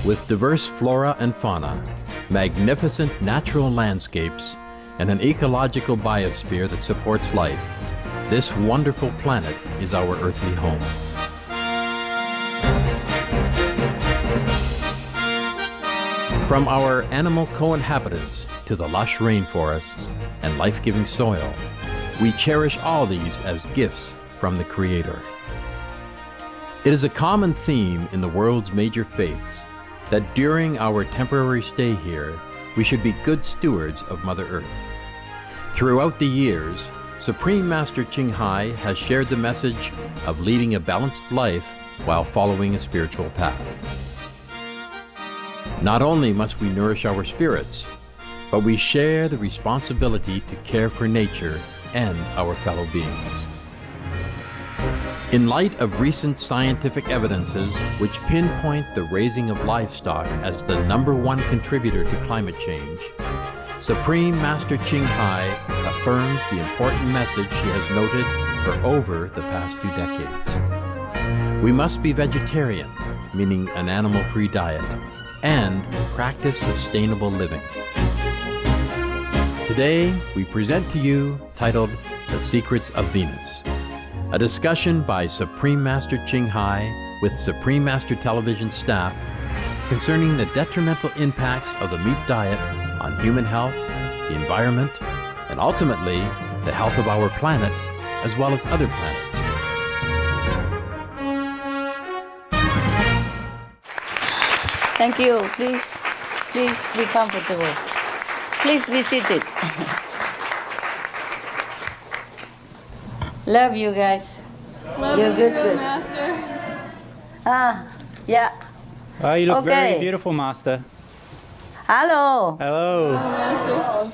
With diverse flora and fauna, magnificent natural landscapes, and an ecological biosphere that supports life, this wonderful planet is our earthly home. From our animal co-inhabitants to the lush rainforests and life-giving soil, we cherish all these as gifts from the Creator. It is a common theme in the world's major faiths that during our temporary stay here, we should be good stewards of Mother Earth. Throughout the years, Supreme Master Ching Hai has shared the message of leading a balanced life while following a spiritual path. Not only must we nourish our spirits, but we share the responsibility to care for nature and our fellow beings. In light of recent scientific evidences which pinpoint the raising of livestock as the #1 contributor to climate change, Supreme Master Ching Hai affirms the important message she has noted for over the past 2 decades. We must be vegetarian, meaning an animal-free diet, and practice sustainable living. Today, we present to you titled The Secrets of Venus, a discussion by Supreme Master Ching Hai with Supreme Master Television staff concerning the detrimental impacts of the meat diet on human health, the environment, and ultimately the health of our planet as well as other planets. Thank you. Please be comfortable. Please be seated. Love you guys. Love You're you, good. Master. Yeah. Oh, you look Okay. very beautiful, Master. Hello. Hello. Master.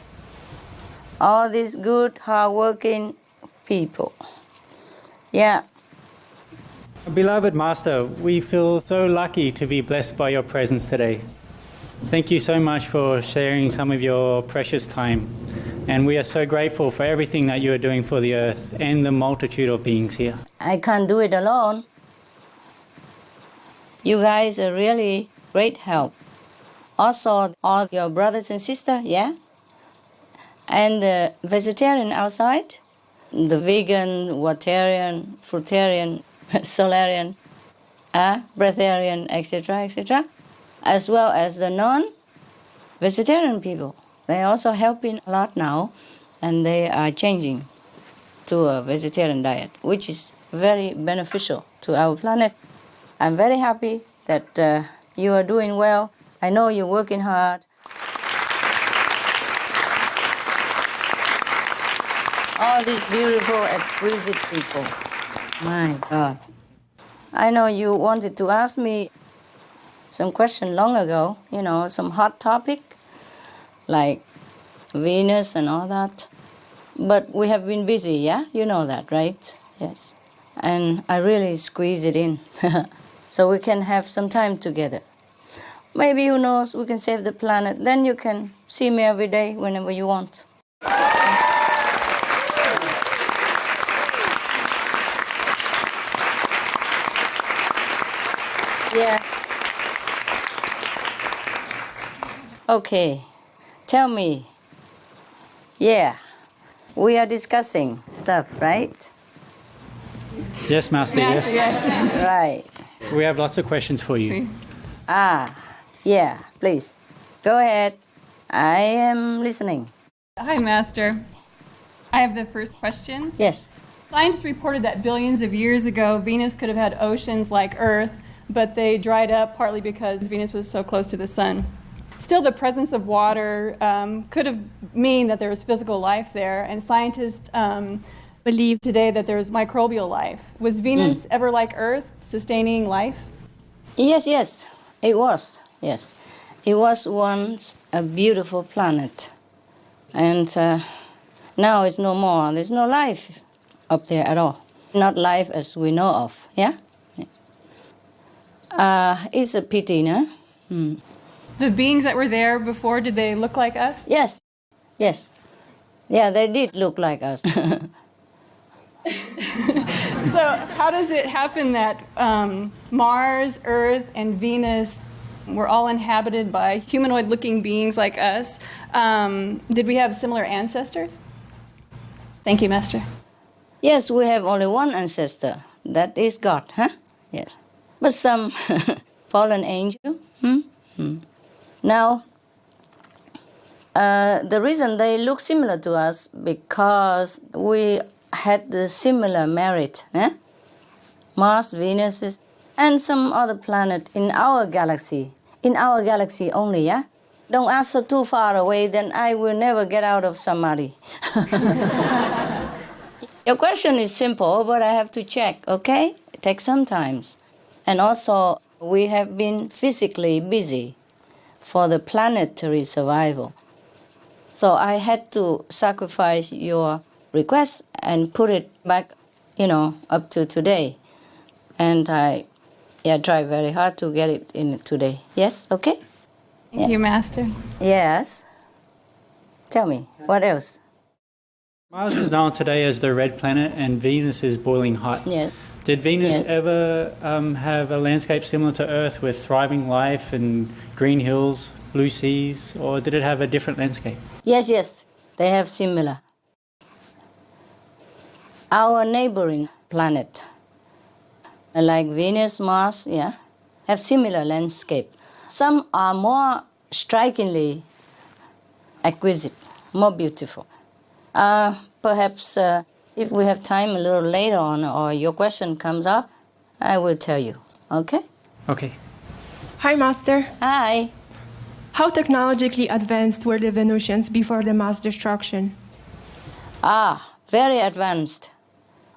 All these good, hardworking people. Yeah. Beloved Master, we feel so lucky to be blessed by your presence today. Thank you so much for sharing some of your precious time. And we are so grateful for everything that you are doing for the earth and the multitude of beings here. I can't do it alone. You guys are really great help. Also, all your brothers and sisters, yeah? And the vegetarian outside, the vegan, waterian, fruitarian, solarian, breatharian, etc., as well as the non-vegetarian people. They're also helping a lot now, and they are changing to a vegetarian diet, which is very beneficial to our planet. I'm very happy that you are doing well. I know you're working hard. All these beautiful, exquisite people. My God. I know you wanted to ask me some question long ago, some hot topic, like Venus and all that. But we have been busy, yeah? You know that, right? Yes. And I really squeeze it in so we can have some time together. Maybe, who knows, we can save the planet. Then you can see me every day whenever you want. Yeah. Okay. Tell me. Yeah. We are discussing stuff, right? Yes, Master, yes. Right. We have lots of questions for you. Yeah, please. Go ahead. I am listening. Hi, Master. I have the first question. Yes. Scientists reported that billions of years ago, Venus could have had oceans like Earth, but they dried up partly because Venus was so close to the sun. Still, the presence of water could have mean that there was physical life there, and scientists believe today that there is microbial life. Was Venus ever like Earth, sustaining life? Yes, it was. Yes. It was once a beautiful planet. And now it's no more. There's no life up there at all. Not life as we know of, yeah? It's a pity, no? The beings that were there before, did they look like us? Yes. Yeah, they did look like us. So how does it happen that Mars, Earth, and Venus We're all inhabited by humanoid-looking beings like us. Did we have similar ancestors? Thank you, Master. Yes, we have only one ancestor. That is God, huh? Yes. But some fallen angel. Now, the reason they look similar to us because we had the similar merit. Mars, Venus, and some other planet in our galaxy. In our galaxy only, yeah? Don't ask so too far away, then I will never get out of samadhi. Your question is simple, but I have to check, okay? It takes some time. And also, we have been physically busy for the planetary survival. So I had to sacrifice your request and put it back, up to today. And I tried very hard to get it in today. Yes, okay? Thank you, Master. Yes. Tell me, what else? Mars is known today as the red planet and Venus is boiling hot. Yes. Did Venus Yes. ever have a landscape similar to Earth with thriving life and green hills, blue seas, or did it have a different landscape? Yes, they have similar. Our neighboring planet, like Venus, Mars, have similar landscape. Some are more strikingly exquisite, more beautiful. Perhaps if we have time a little later on or your question comes up, I will tell you, okay? Okay. Hi, Master. Hi. How technologically advanced were the Venusians before the mass destruction? Very advanced,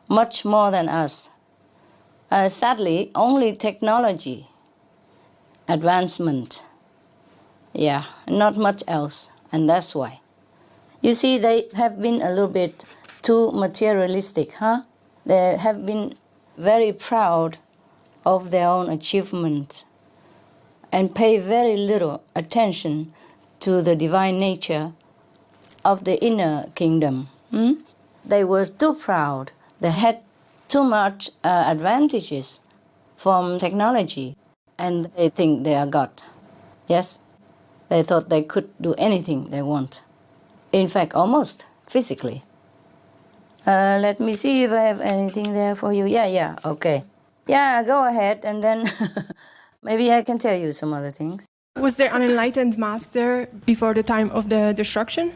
much more than us. Sadly, only technology advancement. Not much else, and that's why. You see, they have been a little bit too materialistic, huh? They have been very proud of their own achievements and pay very little attention to the divine nature of the inner kingdom. They were too proud. They had too much advantages from technology, and they think they are God. Yes? They thought they could do anything they want. In fact, almost physically. Let me see if I have anything there for you. Okay. Go ahead, and then maybe I can tell you some other things. Was there an enlightened master before the time of the destruction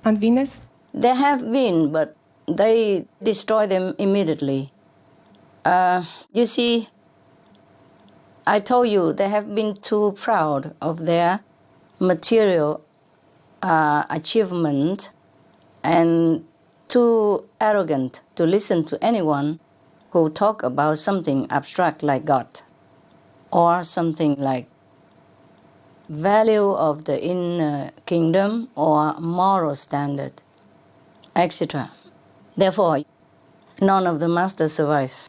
on Venus? There have been, but they destroy them immediately. You see, I told you they have been too proud of their material achievement and too arrogant to listen to anyone who talk about something abstract like God or something like value of the inner kingdom or moral standard, etc. Therefore, none of the masters survived.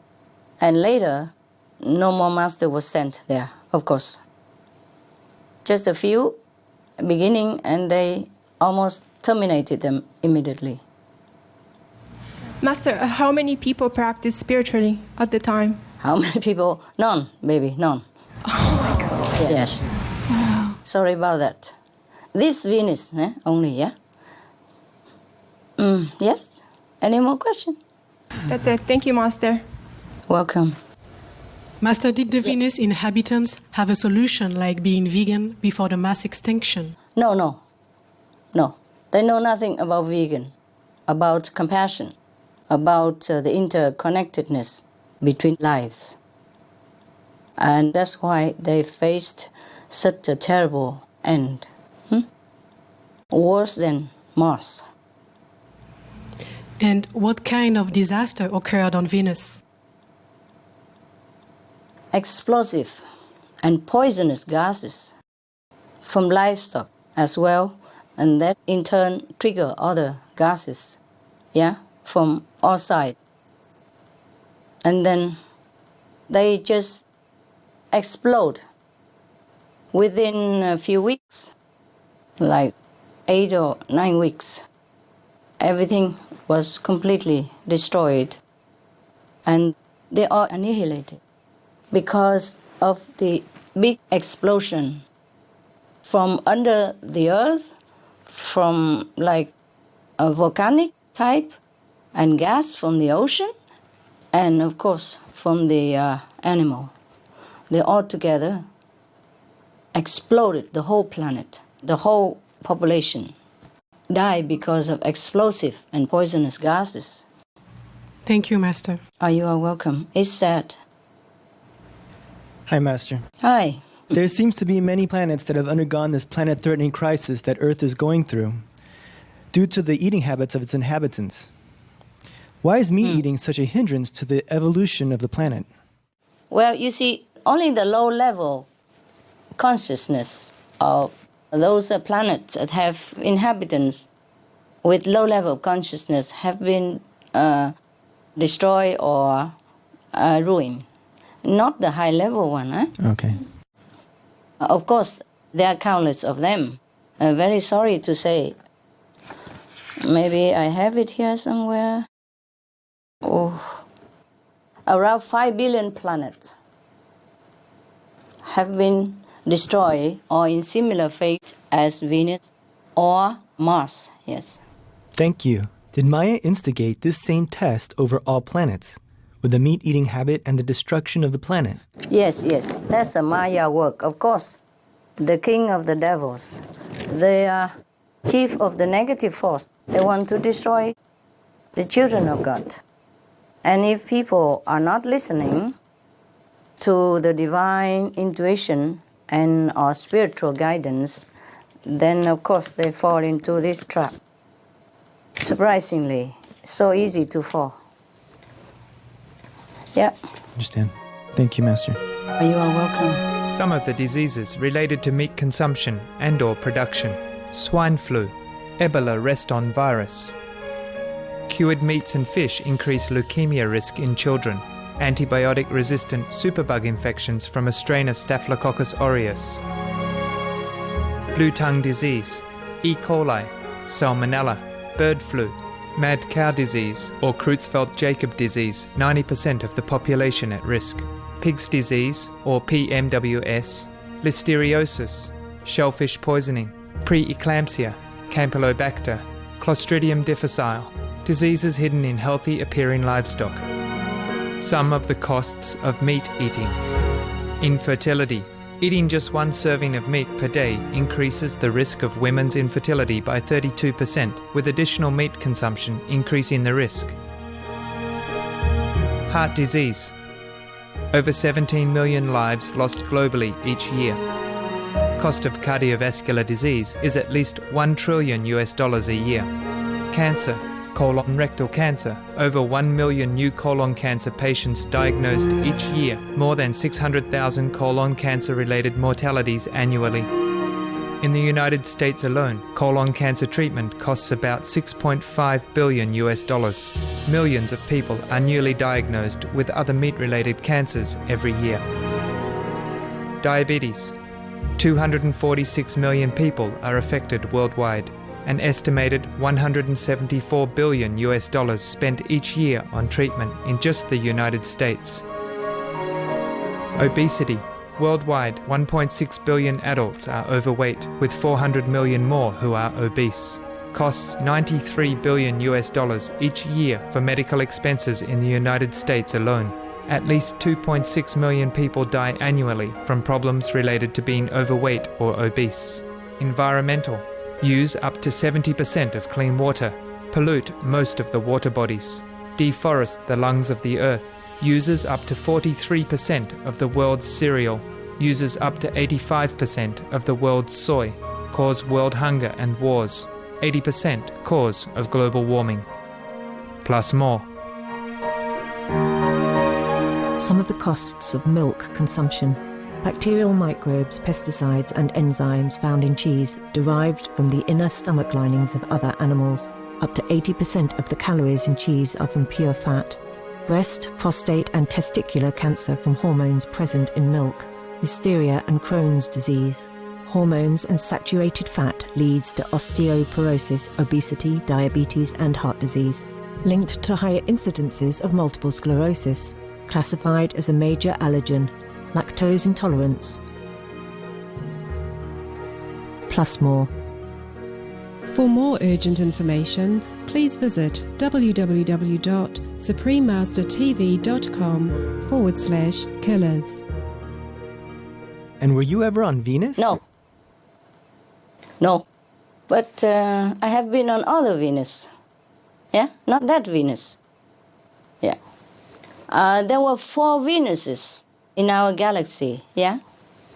And later, no more master was sent there, of course. Just a few beginning, and they almost terminated them immediately. Master, how many people practiced spiritually at the time? How many people? None, baby, none. Oh my God. Yes. Wow. Sorry about that. This Venus, only, yeah? Yes? Any more questions? That's it. Thank you, Master. Welcome. Master, did the Venus inhabitants have a solution like being vegan before the mass extinction? No. They know nothing about vegan, about compassion, about the interconnectedness between lives. And that's why they faced such a terrible end. Worse than Mars. And what kind of disaster occurred on Venus? Explosive and poisonous gases from livestock as well, and that in turn trigger other gases, from all sides. And then they just explode within a few weeks, like 8 or 9 weeks. Everything was completely destroyed, and they are annihilated because of the big explosion from under the earth, from like a volcanic type, and gas from the ocean, and of course from the animal. They all together exploded the whole planet, the whole population died because of explosive and poisonous gases. Thank you, Master. Oh, you are welcome. It's sad. Hi, Master. Hi. There seems to be many planets that have undergone this planet-threatening crisis that Earth is going through due to the eating habits of its inhabitants. Why is meat eating such a hindrance to the evolution of the planet? Well, you see, only the low-level consciousness of those planets that have inhabitants with low-level consciousness have been destroyed or ruined. Not the high-level one, eh? Okay. Of course, there are countless of them. I'm very sorry to say. Maybe I have it here somewhere. Oh, around 5 billion planets have been destroyed or in similar fate as Venus or Mars, yes. Thank you. Did Maya instigate this same test over all planets, with the meat-eating habit and the destruction of the planet? Yes, that's a Maya work, of course. The king of the devils, the chief of the negative force, they want to destroy the children of God. And if people are not listening to the divine intuition and our spiritual guidance, then of course they fall into this trap. Surprisingly, so easy to fall. Yeah. Understand. Thank you, Master. You are welcome. Some of the diseases related to meat consumption and/or production: swine flu, Ebola reston virus. Cured meats and fish increase leukemia risk in children. Antibiotic-resistant superbug infections from a strain of Staphylococcus aureus. Blue tongue disease, E. coli, salmonella, bird flu, mad cow disease or Creutzfeldt-Jakob disease, 90% of the population at risk. Pig's disease or PMWS, listeriosis, shellfish poisoning, preeclampsia, Campylobacter, Clostridium difficile, diseases hidden in healthy appearing livestock. Some of the costs of meat eating. Infertility. Eating just one serving of meat per day increases the risk of women's infertility by 32%, with additional meat consumption increasing the risk. Heart disease. Over 17 million lives lost globally each year. Cost of cardiovascular disease is at least $1 trillion a year. Cancer. Colon rectal cancer. Over 1 million new colon cancer patients diagnosed each year, more than 600,000 colon cancer-related mortalities annually. In the United States alone, colon cancer treatment costs about $6.5 billion. Millions of people are newly diagnosed with other meat-related cancers every year. Diabetes. 246 million people are affected worldwide. An estimated $174 billion spent each year on treatment in just the United States. Obesity. Worldwide, 1.6 billion adults are overweight, with 400 million more who are obese. Costs $93 billion each year for medical expenses in the United States alone. At least 2.6 million people die annually from problems related to being overweight or obese. Environmental. Use up to 70% of clean water. Pollute most of the water bodies. Deforest the lungs of the earth. Uses up to 43% of the world's cereal. Uses up to 85% of the world's soy. Cause world hunger and wars. 80% cause of global warming. Plus more. Some of the costs of milk consumption. Bacterial microbes, pesticides and enzymes found in cheese derived from the inner stomach linings of other animals. Up to 80% of the calories in cheese are from pure fat. Breast, prostate and testicular cancer from hormones present in milk. Listeria and Crohn's disease. Hormones and saturated fat leads to osteoporosis, obesity, diabetes and heart disease. Linked to higher incidences of multiple sclerosis. Classified as a major allergen. Lactose intolerance, plus more. For more urgent information, please visit www.suprememastertv.com/killers. And were you ever on Venus? No. No. But I have been on other Venus. Yeah? Not that Venus. Yeah. There were 4 Venuses in our galaxy. Yeah?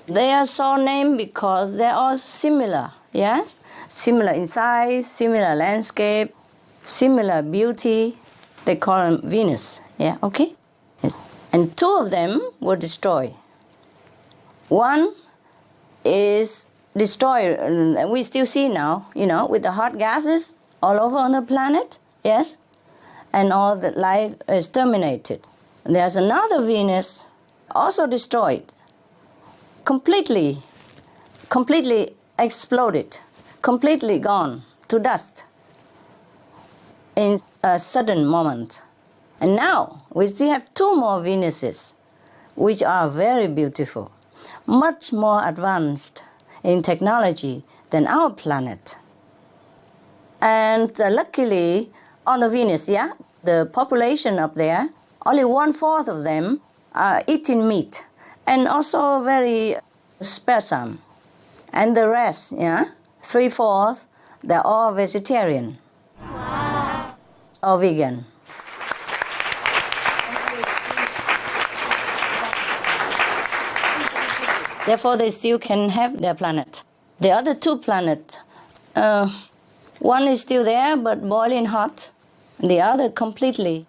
They are so named because they're all similar. Yes? Similar in size, similar landscape, similar beauty. They call them Venus. Yeah, okay? Yes. And 2 of them were destroyed. One is destroyed, we still see now, with the hot gases all over on the planet, yes? And all the life is terminated. There's another Venus also destroyed, completely exploded, completely gone to dust in a sudden moment. And now we still have 2 more Venuses, which are very beautiful, much more advanced in technology than our planet. And luckily, on the Venus, yeah, the population up there, only 1/4 of them are eating meat, and also very sparsome. And the rest, yeah, 3/4, they're all vegetarian. Wow. Or vegan. Therefore, they still can have their planet. The other 2 planets, one is still there but boiling hot, the other completely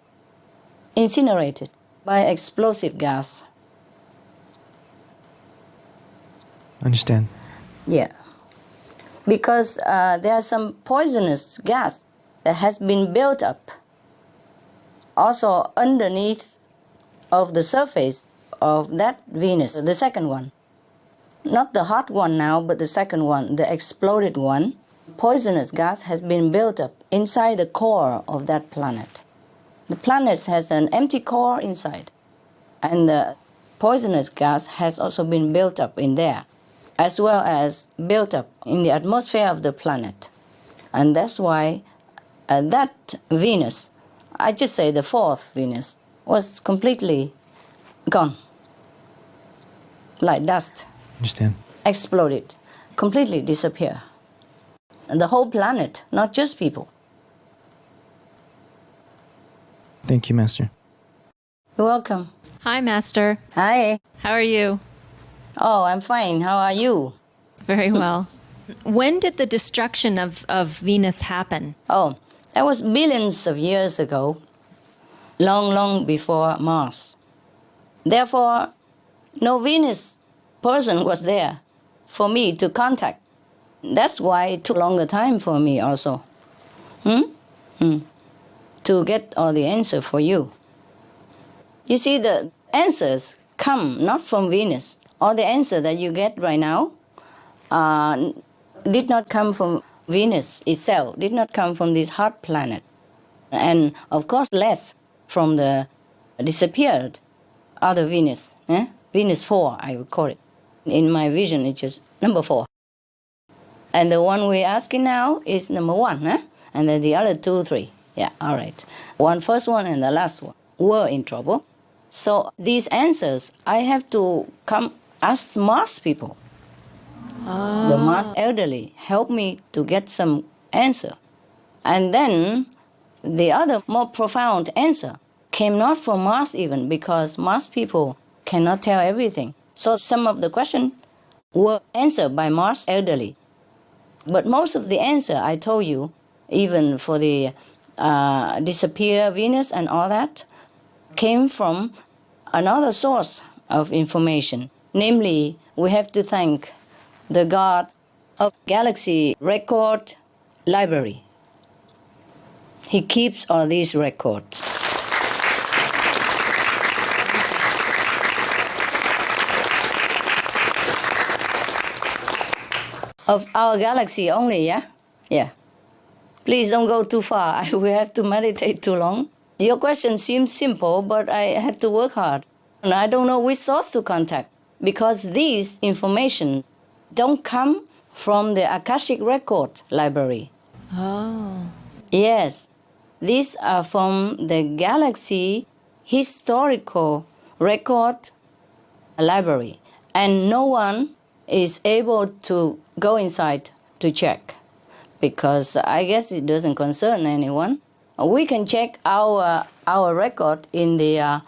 incinerated by explosive gas. Understand. Yeah. Because there are some poisonous gas that has been built up also underneath of the surface of that Venus, the second one. Not the hot one now, but the second one, the exploded one. Poisonous gas has been built up inside the core of that planet. The planet has an empty core inside, and the poisonous gas has also been built up in there, as well as built up in the atmosphere of the planet. And that's why that Venus, I just say the 4th Venus, was completely gone, like dust. Understand. Exploded, completely disappear. And the whole planet, not just people. Thank you, Master. You're welcome. Hi, Master. Hi. How are you? Oh, I'm fine. How are you? Very well. When did the destruction of Venus happen? Oh, that was billions of years ago, long before Mars. Therefore, no Venus person was there for me to contact. That's why it took longer time for me also. To get all the answer for you. You see, the answers come not from Venus. All the answer that you get right now did not come from Venus itself, did not come from this hot planet. And of course less from the disappeared other Venus. Venus 4, I would call it. In my vision, it's just number 4. And the one we're asking now is number 1, and then the other 2, 3. Yeah, all right. First one and the last one were in trouble. So these answers, I have to come ask Mars people. The Mars elderly help me to get some answer. And then the other more profound answer came not from Mars even, because Mars people cannot tell everything. So some of the questions were answered by Mars elderly. But most of the answer I told you, even for the disappear Venus and all that, came from another source of information. Namely, we have to thank the God of Galaxy Record Library. He keeps all these records. Of our galaxy only, yeah? Yeah. Please don't go too far. I will have to meditate too long. Your question seems simple, but I had to work hard. And I don't know which source to contact, because these information don't come from the Akashic Record Library. Oh. Yes, these are from the Galaxy Historical Record Library, and no one is able to go inside to check because I guess it doesn't concern anyone. We can check our record in the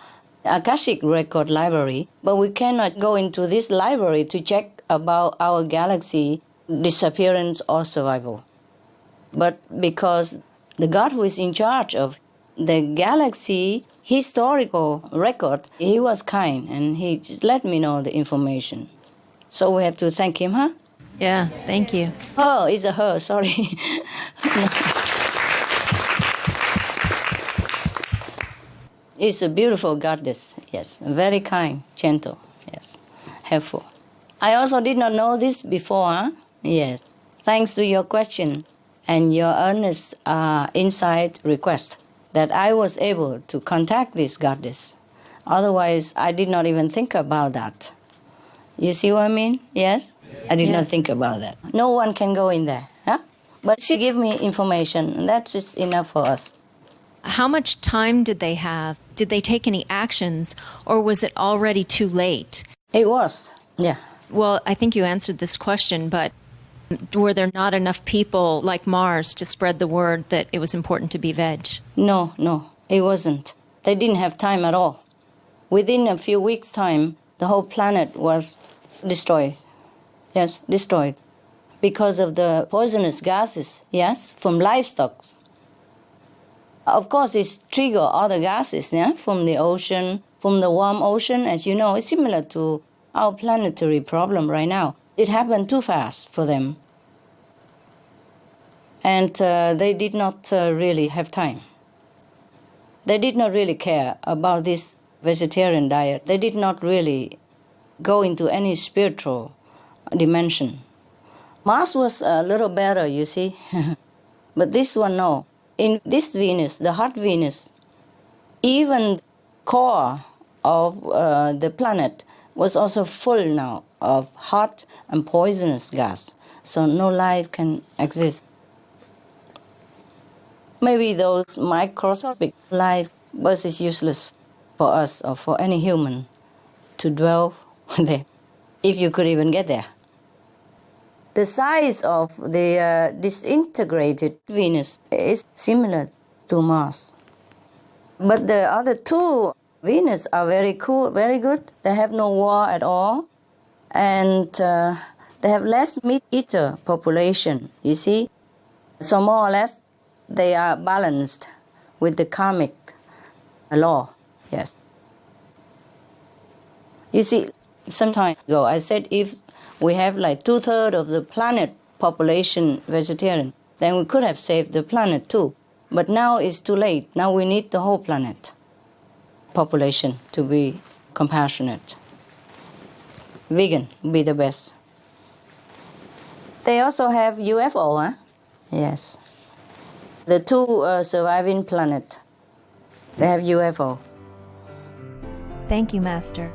Akashic Record Library, but we cannot go into this library to check about our galaxy disappearance or survival. But because the God who is in charge of the galaxy historical record, he was kind and he just let me know the information. So we have to thank him, huh? Yeah, thank you. Oh, it's a her, sorry. It's a beautiful goddess, yes. Very kind, gentle, yes. Helpful. I also did not know this before, huh? Yes. Thanks to your question and your earnest insight request that I was able to contact this goddess. Otherwise, I did not even think about that. You see what I mean? Yes? I did not think about that. No one can go in there, huh? But she gave me information, and that's just enough for us. How much time did they have? Did they take any actions, or was it already too late? It was, yeah. Well, I think you answered this question, but were there not enough people like Mars to spread the word that it was important to be veg? No, it wasn't. They didn't have time at all. Within a few weeks' time, the whole planet was destroyed. Yes, destroyed. Because of the poisonous gases, yes, from livestock. Of course, it's trigger other gases, yeah, from the ocean, from the warm ocean. As you know, it's similar to our planetary problem right now. It happened too fast for them. And they did not really have time. They did not really care about this vegetarian diet. They did not really go into any spiritual dimension. Mars was a little better, you see. But this one, no. In this Venus, the hot Venus, even core of the planet was also full now of hot and poisonous gas. So no life can exist. Maybe those microscopic life was useless for us or for any human to dwell there, if you could even get there. The size of the disintegrated Venus is similar to Mars. But the other two Venus are very cool, very good. They have no war at all. And they have less meat-eater population, you see. So more or less, they are balanced with the karmic law, yes. You see, some time ago, I said if we have like 2/3 of the planet population vegetarian, then we could have saved the planet too. But now it's too late. Now we need the whole planet population to be compassionate. Vegan would be the best. They also have UFO, huh? Yes. The two surviving planet, they have UFO. Thank you, Master.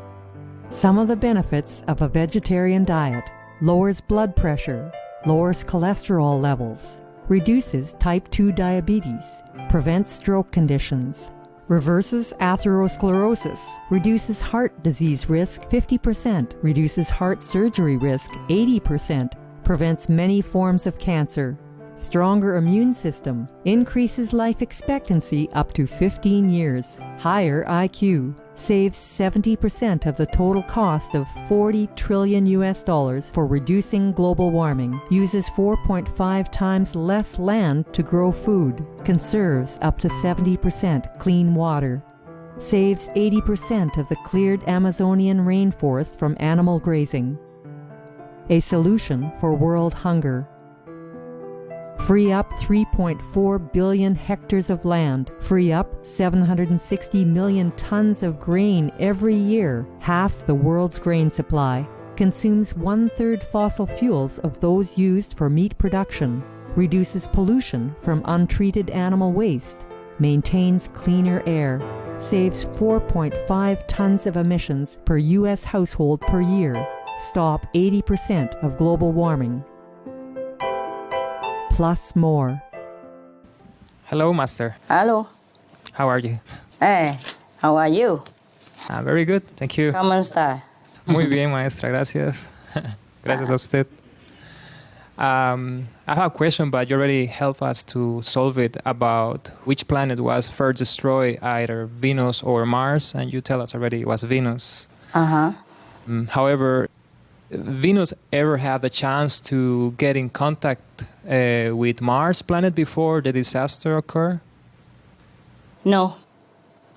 Some of the benefits of a vegetarian diet: lowers blood pressure, lowers cholesterol levels, reduces type 2 diabetes, prevents stroke conditions, reverses atherosclerosis, reduces heart disease risk 50%, reduces heart surgery risk 80%, prevents many forms of cancer, stronger immune system, increases life expectancy up to 15 years, higher IQ, saves 70% of the total cost of $40 trillion for reducing global warming, uses 4.5 times less land to grow food, conserves up to 70% clean water, saves 80% of the cleared Amazonian rainforest from animal grazing. A solution for world hunger. Free up 3.4 billion hectares of land, free up 760 million tons of grain every year, half the world's grain supply, consumes 1/3 fossil fuels of those used for meat production, reduces pollution from untreated animal waste, maintains cleaner air, saves 4.5 tons of emissions per U.S. household per year, stop 80% of global warming. plus more. Hello, Master. Hello. How are you? Hey, how are you? Very good, thank you. ¿Cómo está? Muy bien, maestra, gracias. Gracias a usted. I have a question, but you already helped us to solve it about which planet was first destroyed, either Venus or Mars, and you tell us already it was Venus. Uh-huh. However, Venus ever had the chance to get in contact with Mars planet before the disaster occurred? No,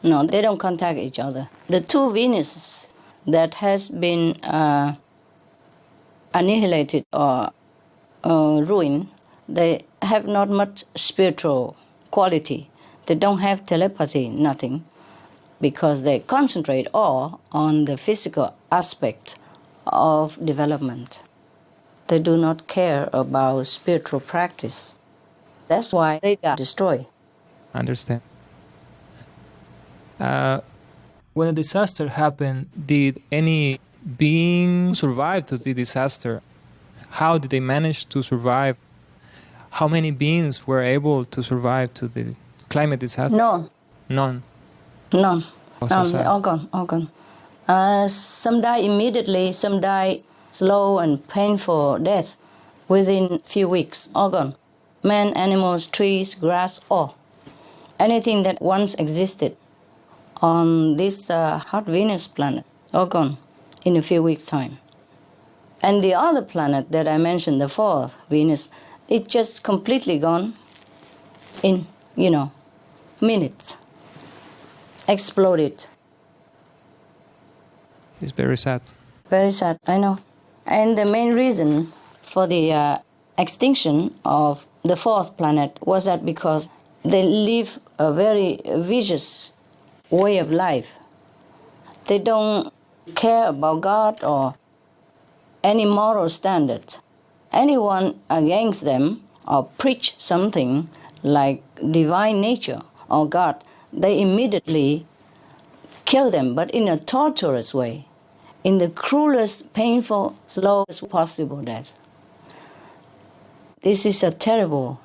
they don't contact each other. The two Venuses that has been annihilated or ruined, they have not much spiritual quality. They don't have telepathy, nothing, because they concentrate all on the physical aspect of development. They do not care about spiritual practice. That's why they got destroyed. I understand. When the disaster happened, did any being survive to the disaster? How did they manage to survive? How many beings were able to survive to the climate disaster? None. None. None. So sad. All gone. Some die immediately, some die slow and painful death within few weeks, all gone. Men, animals, trees, grass, all. Anything that once existed on this hot Venus planet, all gone in a few weeks' time. And the other planet that I mentioned, the fourth, Venus, it just completely gone in, minutes. Exploded. It's very sad. Very sad, I know. And the main reason for the extinction of the fourth planet was that because they live a very vicious way of life. They don't care about God or any moral standard. Anyone against them or preach something like divine nature or God, they immediately kill them, but in a torturous way, in the cruelest, painful, slowest possible death. This is a terrible,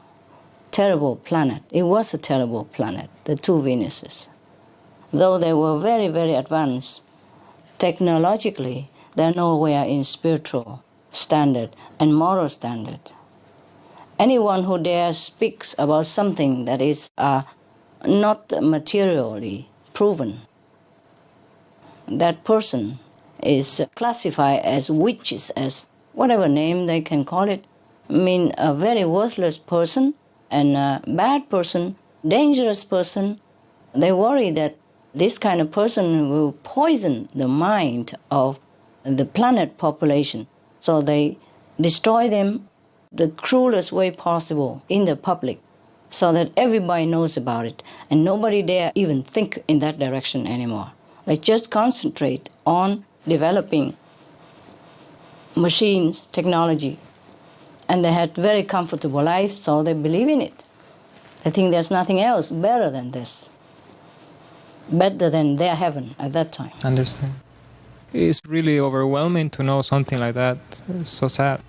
terrible planet. It was a terrible planet, the two Venuses. Though they were very, very advanced, technologically, they're nowhere in spiritual standard and moral standard. Anyone who dares speaks about something that is not materially proven, that person is classified as witches, as whatever name they can call it. I mean, a very worthless person and a bad person, dangerous person. They worry that this kind of person will poison the mind of the planet population. So they destroy them the cruelest way possible in the public so that everybody knows about it and nobody dare even think in that direction anymore. They just concentrate on developing machines, technology, and they had very comfortable life, so they believe in it. They think there's nothing else better than this, better than their heaven at that time. Understand. It's really overwhelming to know something like that. It's so sad.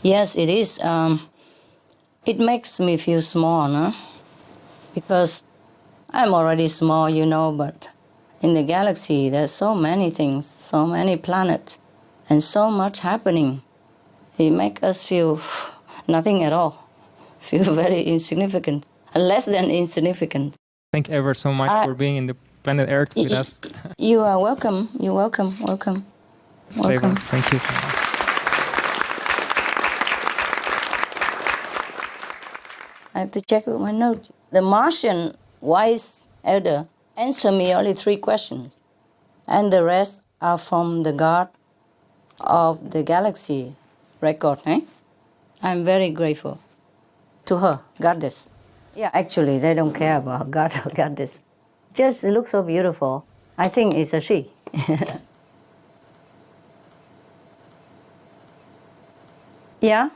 Yes, it is. It makes me feel small, no? Because I'm already small, but in the galaxy there's so many things, so many planets, and so much happening. It makes us feel nothing at all, feel very insignificant, less than insignificant. Thank you ever so much for being in the planet Earth with us. You are welcome. You're welcome. Welcome. Save us. Thank you so much. I have to check with my notes. The Martian wise elder answered me only 3 questions, and the rest are from the God of the galaxy record. I'm very grateful to her, goddess. Yeah, actually, they don't care about God or goddess. Just looks so beautiful. I think it's a she. Yeah,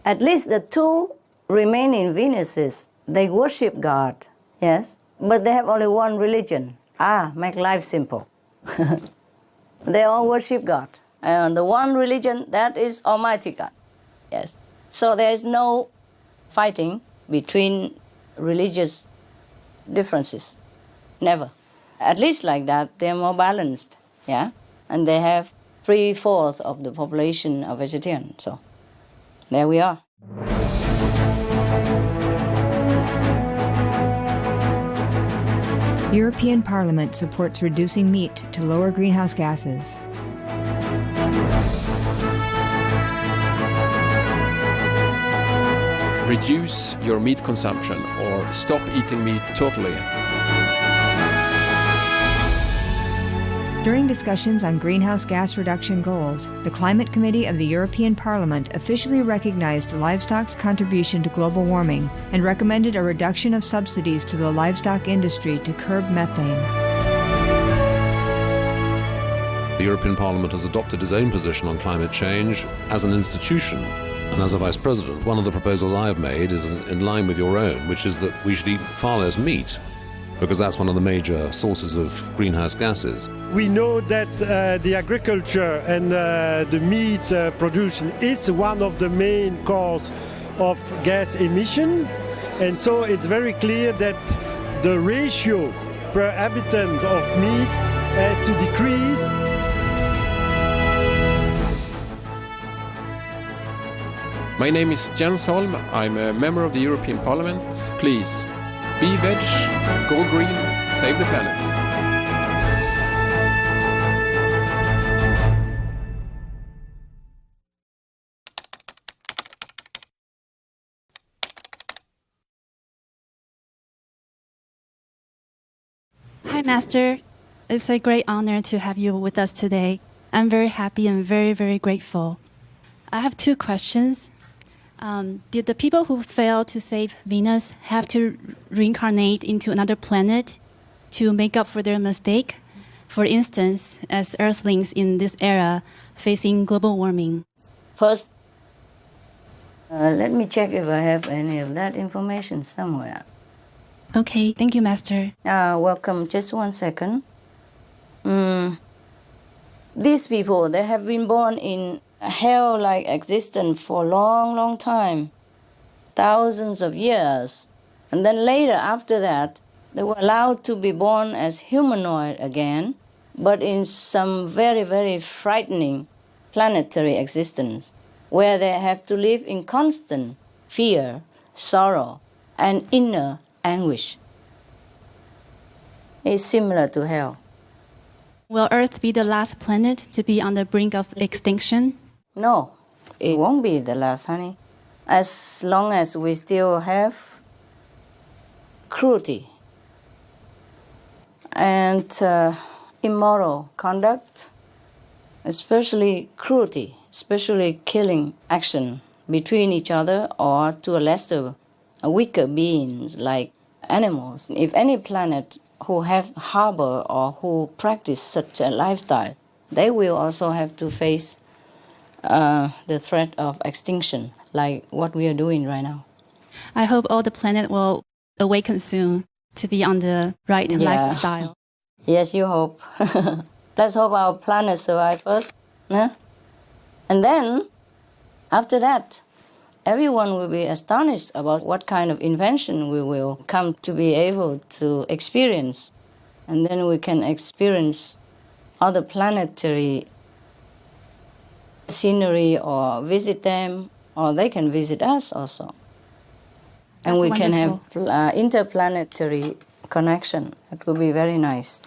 at least the 2 remaining Venuses, they worship God, yes, but they have only one religion. Make life simple. They all worship God. And the one religion, that is Almighty God. Yes. So there is no fighting between religious differences. Never. At least like that, they're more balanced, yeah? And they have 3/4 of the population are vegetarian, so there we are. European Parliament supports reducing meat to lower greenhouse gases. Reduce your meat consumption or stop eating meat totally. During discussions on greenhouse gas reduction goals, the Climate Committee of the European Parliament officially recognized livestock's contribution to global warming and recommended a reduction of subsidies to the livestock industry to curb methane. The European Parliament has adopted its own position on climate change as an institution. And as a Vice President, one of the proposals I have made is in line with your own, which is that we should eat far less meat, because that's one of the major sources of greenhouse gases. We know that the agriculture and the meat production is one of the main causes of gas emission, and so it's very clear that the ratio per habitant of meat has to decrease. My name is Jens Holm. I'm a member of the European Parliament. Please, be veg, go green, save the planet. Hi, Master. It's a great honor to have you with us today. I'm very happy and very, very grateful. I have two questions. Did the people who failed to save Venus have to reincarnate into another planet to make up for their mistake? For instance, as Earthlings in this era facing global warming. First, let me check if I have any of that information somewhere. Okay, thank you, Master. Welcome. Just 1 second. These people, they have been born in a hell-like existence for a long, long time, thousands of years. And then later, after that, they were allowed to be born as humanoid again, but in some very, very frightening planetary existence, where they have to live in constant fear, sorrow, and inner anguish. It's similar to hell. Will Earth be the last planet to be on the brink of extinction? No, it won't be the last, honey. As long as we still have cruelty and immoral conduct, especially cruelty, especially killing action between each other or to a lesser, weaker beings like animals. If any planet who have harbor or who practice such a lifestyle, they will also have to face the threat of extinction, like what we are doing right now. I hope all the planet will awaken soon to be on the right lifestyle. Yes, you hope. Let's hope our planet survives first. Huh? And then, after that, everyone will be astonished about what kind of invention we will come to be able to experience. And then we can experience other planetary scenery or visit them, or they can visit us also. And we can have interplanetary connection. It will be very nice.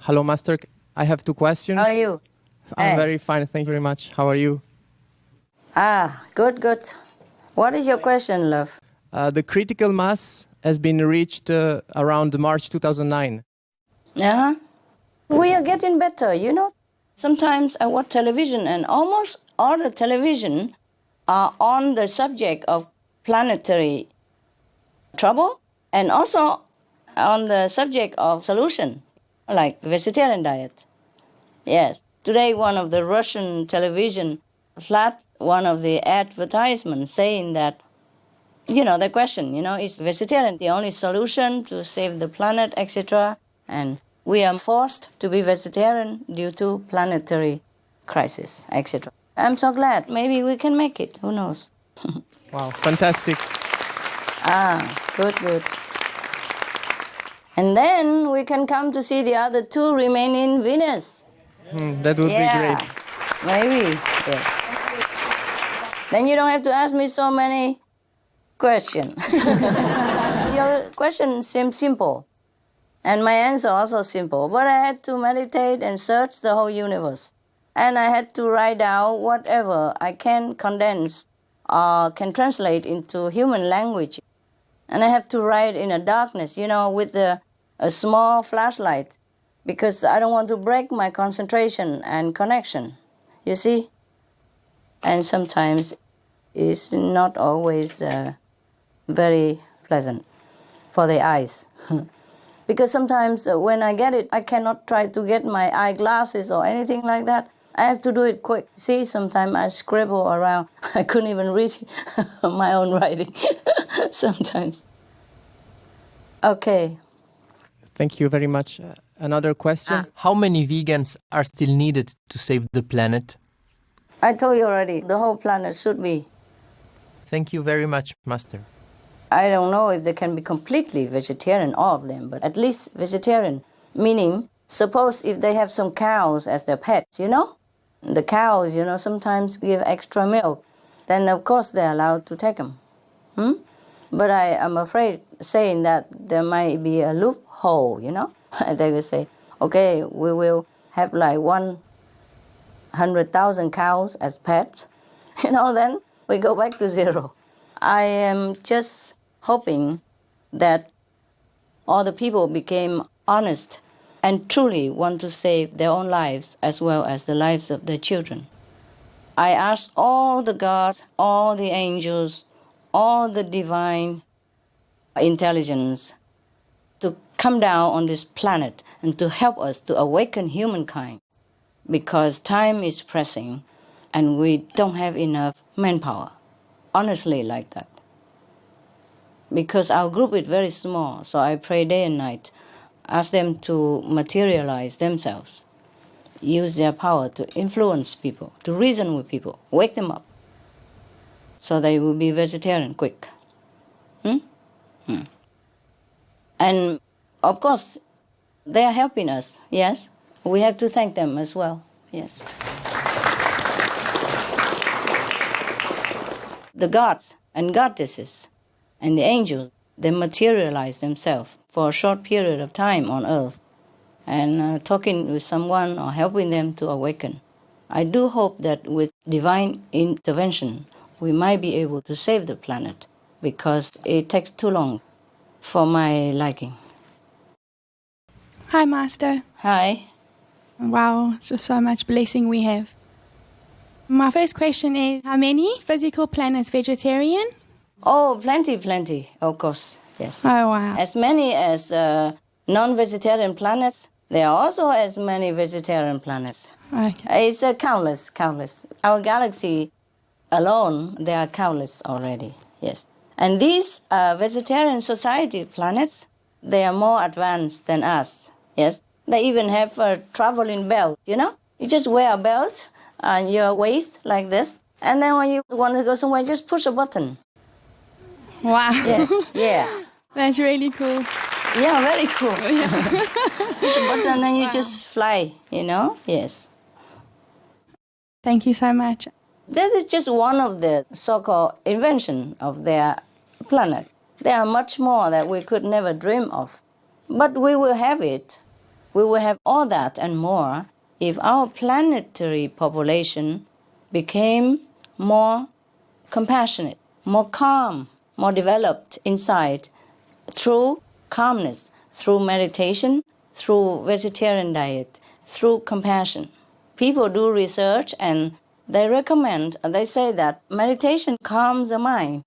Hello, Master. I have two questions. How are you? I'm very fine. Thank you very much. How are you? Good, good. What is your question, love? The critical mass has been reached around March 2009. Yeah. We are getting better, you know. Sometimes I watch television and almost all the television are on the subject of planetary trouble and also on the subject of solution, like vegetarian diet. Yes. Today, one of the Russian television flat one of the advertisements saying that the question, is vegetarian the only solution to save the planet, etc.? And we are forced to be vegetarian due to planetary crisis, etc. I'm so glad. Maybe we can make it. Who knows? Wow, fantastic. Good. And then we can come to see the other two remaining Venus. That would be great. Maybe, yes. Then you don't have to ask me so many questions. Your question seems simple, and my answer also simple. But I had to meditate and search the whole universe. And I had to write down whatever I can condense or can translate into human language. And I have to write in a darkness, with a small flashlight, because I don't want to break my concentration and connection, you see? And sometimes it's not always very pleasant for the eyes. Because sometimes when I get it, I cannot try to get my eyeglasses or anything like that. I have to do it quick. See, sometimes I scribble around. I couldn't even read my own writing sometimes. Okay. Thank you very much. Another question. How many vegans are still needed to save the planet? I told you already, the whole planet should be. Thank you very much, Master. I don't know if they can be completely vegetarian, all of them, but at least vegetarian, meaning, suppose if they have some cows as their pets, the cows, sometimes give extra milk, then of course they're allowed to take them. But I am afraid saying that there might be a loophole, They will say, okay, we will have like 100,000 cows as pets, then we go back to zero. I am just hoping that all the people became honest and truly want to save their own lives as well as the lives of their children. I ask all the gods, all the angels, all the divine intelligence to come down on this planet and to help us to awaken humankind, because time is pressing and we don't have enough manpower. Honestly, like that. Because our group is very small, so I pray day and night, ask them to materialize themselves, use their power to influence people, to reason with people, wake them up, so they will be vegetarian quick. And of course, they are helping us, yes. We have to thank them as well, yes. The gods and goddesses and the angels, they materialize themselves for a short period of time on earth and talking with someone or helping them to awaken. I do hope that with divine intervention, we might be able to save the planet, because it takes too long for my liking. Hi, Master. Hi. Wow, it's just so much blessing we have. My first question is, how many physical planets vegetarian? Oh, plenty, of course, yes. Oh, wow. As many as non-vegetarian planets, there are also as many vegetarian planets. Okay. It's countless. Our galaxy alone, there are countless already, yes. And these vegetarian society planets, they are more advanced than us, yes. They even have a traveling belt, You just wear a belt on your waist like this, and then when you want to go somewhere, just push a button. Wow. Yes, yeah. That's really cool. Yeah, very cool. Push a button and then you just fly, Yes. Thank you so much. That is just one of the so-called invention of their planet. There are much more that we could never dream of. But we will have it. We will have all that and more if our planetary population became more compassionate, more calm, more developed inside through calmness, through meditation, through vegetarian diet, through compassion. People do research and they recommend, they say that meditation calms the mind,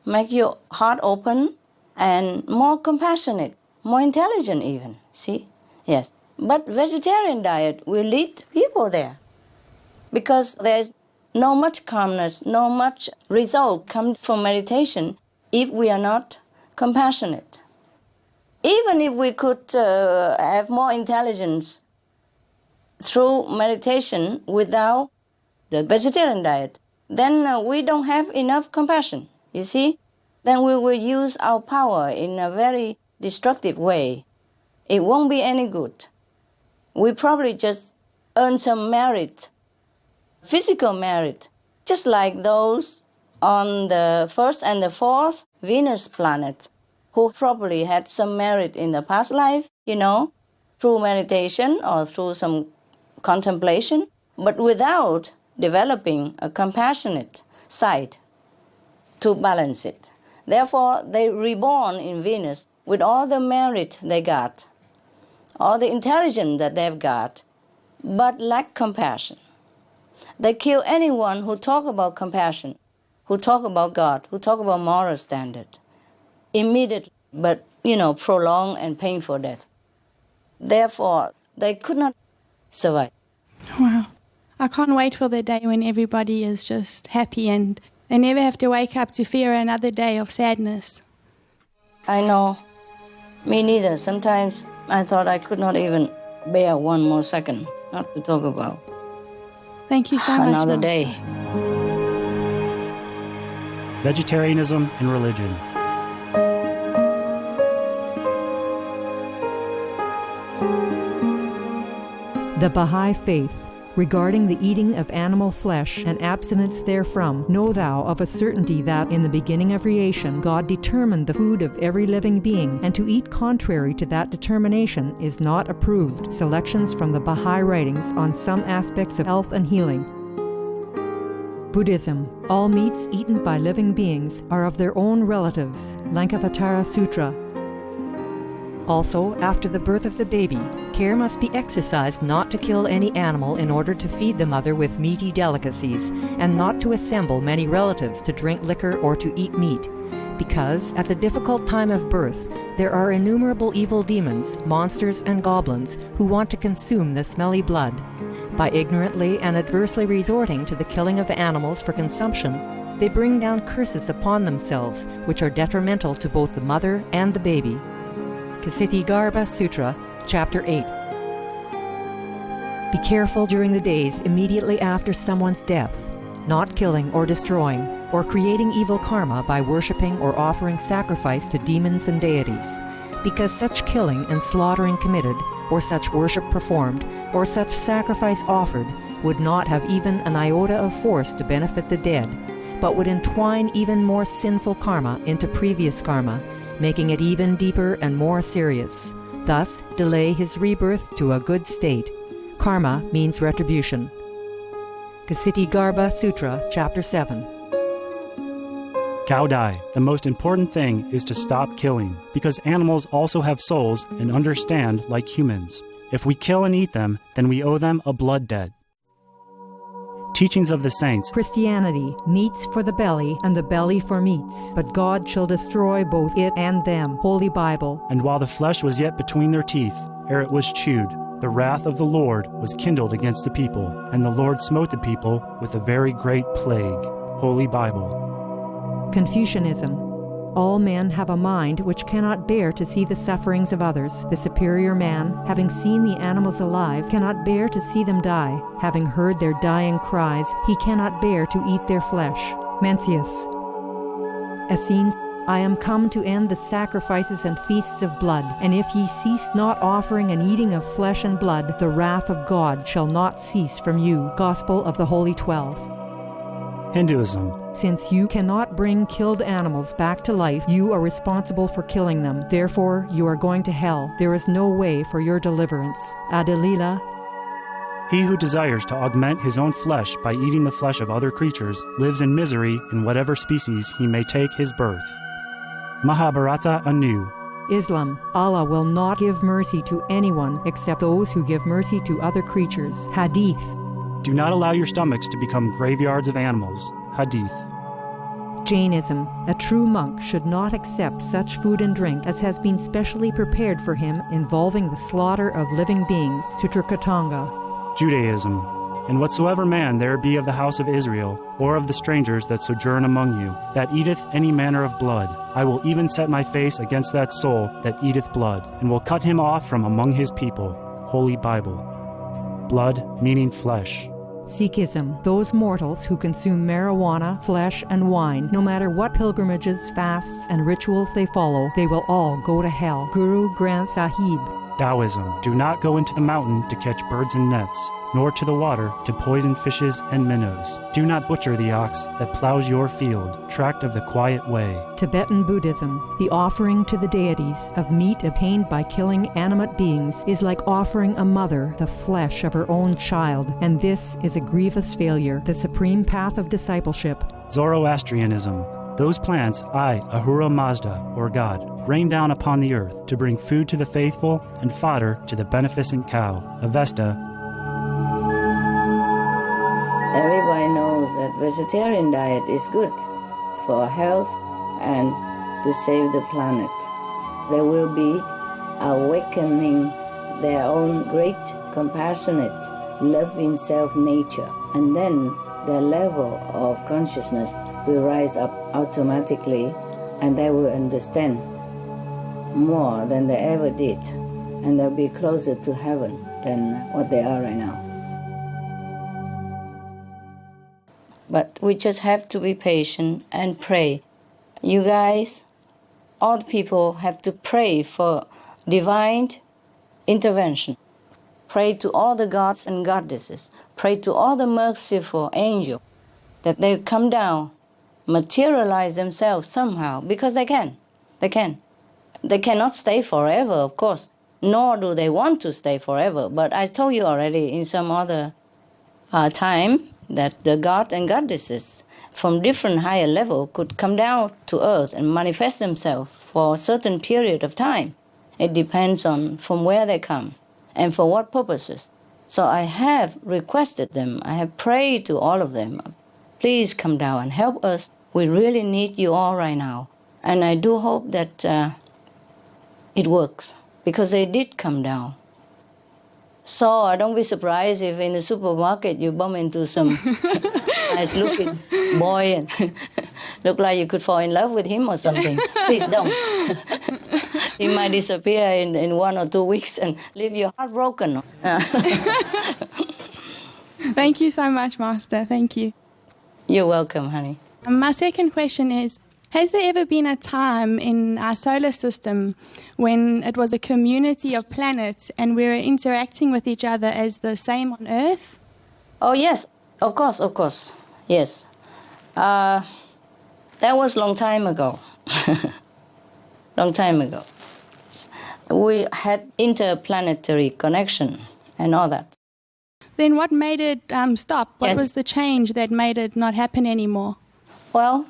make your heart open and more compassionate, more intelligent even, see? Yes. But vegetarian diet will lead people there because there's no much calmness, no much result comes from meditation if we are not compassionate. Even if we could have more intelligence through meditation without the vegetarian diet, then we don't have enough compassion, you see? Then we will use our power in a very destructive way. It won't be any good. We probably just earn some merit, physical merit, just like those on the first and the fourth Venus planet, who probably had some merit in the past life, through meditation or through some contemplation, but without developing a compassionate side to balance it. Therefore, they reborn in Venus with all the merit they got, all the intelligence that they've got, but lack compassion. They kill anyone who talk about compassion, who talk about God, who talk about moral standard, immediate but, prolonged and painful death. Therefore, they could not survive. Wow. I can't wait for the day when everybody is just happy and they never have to wake up to fear another day of sadness. I know. Me neither. Sometimes I thought I could not even bear one more second not to talk about. Thank you so much. Another day. Vegetarianism and religion. The Baha'i Faith. Regarding the eating of animal flesh and abstinence therefrom, know thou of a certainty that in the beginning of creation God determined the food of every living being, and to eat contrary to that determination is not approved. Selections from the Baha'i writings on some aspects of health and healing. Buddhism. All meats eaten by living beings are of their own relatives. Lankavatara Sutra. Also, after the birth of the baby, care must be exercised not to kill any animal in order to feed the mother with meaty delicacies, and not to assemble many relatives to drink liquor or to eat meat, because at the difficult time of birth there are innumerable evil demons, monsters, and goblins who want to consume the smelly blood. By ignorantly and adversely resorting to the killing of animals for consumption, they bring down curses upon themselves, which are detrimental to both the mother and the baby. Ksitigarbha Sutra, Chapter 8. Be careful during the days immediately after someone's death, not killing or destroying, or creating evil karma by worshipping or offering sacrifice to demons and deities, because such killing and slaughtering committed, or such worship performed, or such sacrifice offered, would not have even an iota of force to benefit the dead, but would entwine even more sinful karma into previous karma, making it even deeper and more serious, thus delay his rebirth to a good state. Karma means retribution. Ksitigarbha Sutra, Chapter 7. Gaudai, the most important thing is to stop killing, because animals also have souls and understand like humans. If we kill and eat them, then we owe them a blood debt. Teachings of the Saints. Christianity, meats for the belly, and the belly for meats, but God shall destroy both it and them. Holy Bible. And while the flesh was yet between their teeth, ere it was chewed, the wrath of the Lord was kindled against the people, and the Lord smote the people with a very great plague. Holy Bible. Confucianism. All men have a mind which cannot bear to see the sufferings of others. The superior man, having seen the animals alive, cannot bear to see them die. Having heard their dying cries, he cannot bear to eat their flesh. Mencius. Essenes. I am come to end the sacrifices and feasts of blood, and if ye cease not offering and eating of flesh and blood, the wrath of God shall not cease from you. Gospel of the Holy 12. Hinduism. Since you cannot bring killed animals back to life, you are responsible for killing them. Therefore, you are going to hell. There is no way for your deliverance. Adilila. He who desires to augment his own flesh by eating the flesh of other creatures lives in misery in whatever species he may take his birth. Mahabharata anew. Islam. Allah will not give mercy to anyone except those who give mercy to other creatures. Hadith. Do not allow your stomachs to become graveyards of animals. Hadith. Jainism. A true monk should not accept such food and drink as has been specially prepared for him involving the slaughter of living beings. Sutrakatanga. Judaism. And whatsoever man there be of the house of Israel, or of the strangers that sojourn among you, that eateth any manner of blood, I will even set my face against that soul that eateth blood, and will cut him off from among his people. Holy Bible. Blood meaning flesh. Sikhism, those mortals who consume marijuana, flesh, and wine, no matter what pilgrimages, fasts, and rituals they follow, they will all go to hell. Guru Granth Sahib. Taoism, do not go into the mountain to catch birds and nets, nor to the water to poison fishes and minnows. Do not butcher the ox that plows your field, tract of the quiet way. Tibetan Buddhism, the offering to the deities of meat obtained by killing animate beings is like offering a mother the flesh of her own child, and this is a grievous failure, the supreme path of discipleship. Zoroastrianism, those plants I, Ahura Mazda, or God, rain down upon the earth to bring food to the faithful and fodder to the beneficent cow. Avesta. Everybody knows that vegetarian diet is good for health and to save the planet. They will be awakening their own great, compassionate, loving self-nature, and then their level of consciousness will rise up automatically, and they will understand more than they ever did, and they'll be closer to heaven than what they are right now. But we just have to be patient and pray. You guys, all the people have to pray for divine intervention. Pray to all the gods and goddesses. Pray to all the merciful angels that they come down, materialize themselves somehow, because they can. They can. They cannot stay forever, of course, nor do they want to stay forever. But I told you already in some other time that the god and goddesses from different higher level could come down to earth and manifest themselves for a certain period of time. It depends on from where they come and for what purposes. So I have requested them, I have prayed to all of them, please come down and help us. We really need you all right now. And I do hope that it works, because they did come down. So don't be surprised if in the supermarket you bump into some nice-looking boy and look like you could fall in love with him or something. Please don't. He might disappear in 1 or 2 weeks and leave you heartbroken. Thank you so much, Master. Thank you. You're welcome, honey. My second question is, has there ever been a time in our solar system when it was a community of planets and we were interacting with each other as the same on Earth? Oh, yes. Of course. Yes. That was a long time ago. Long time ago. We had interplanetary connection and all that. Then what made it stop? What Yes. was the change that made it not happen anymore? Well,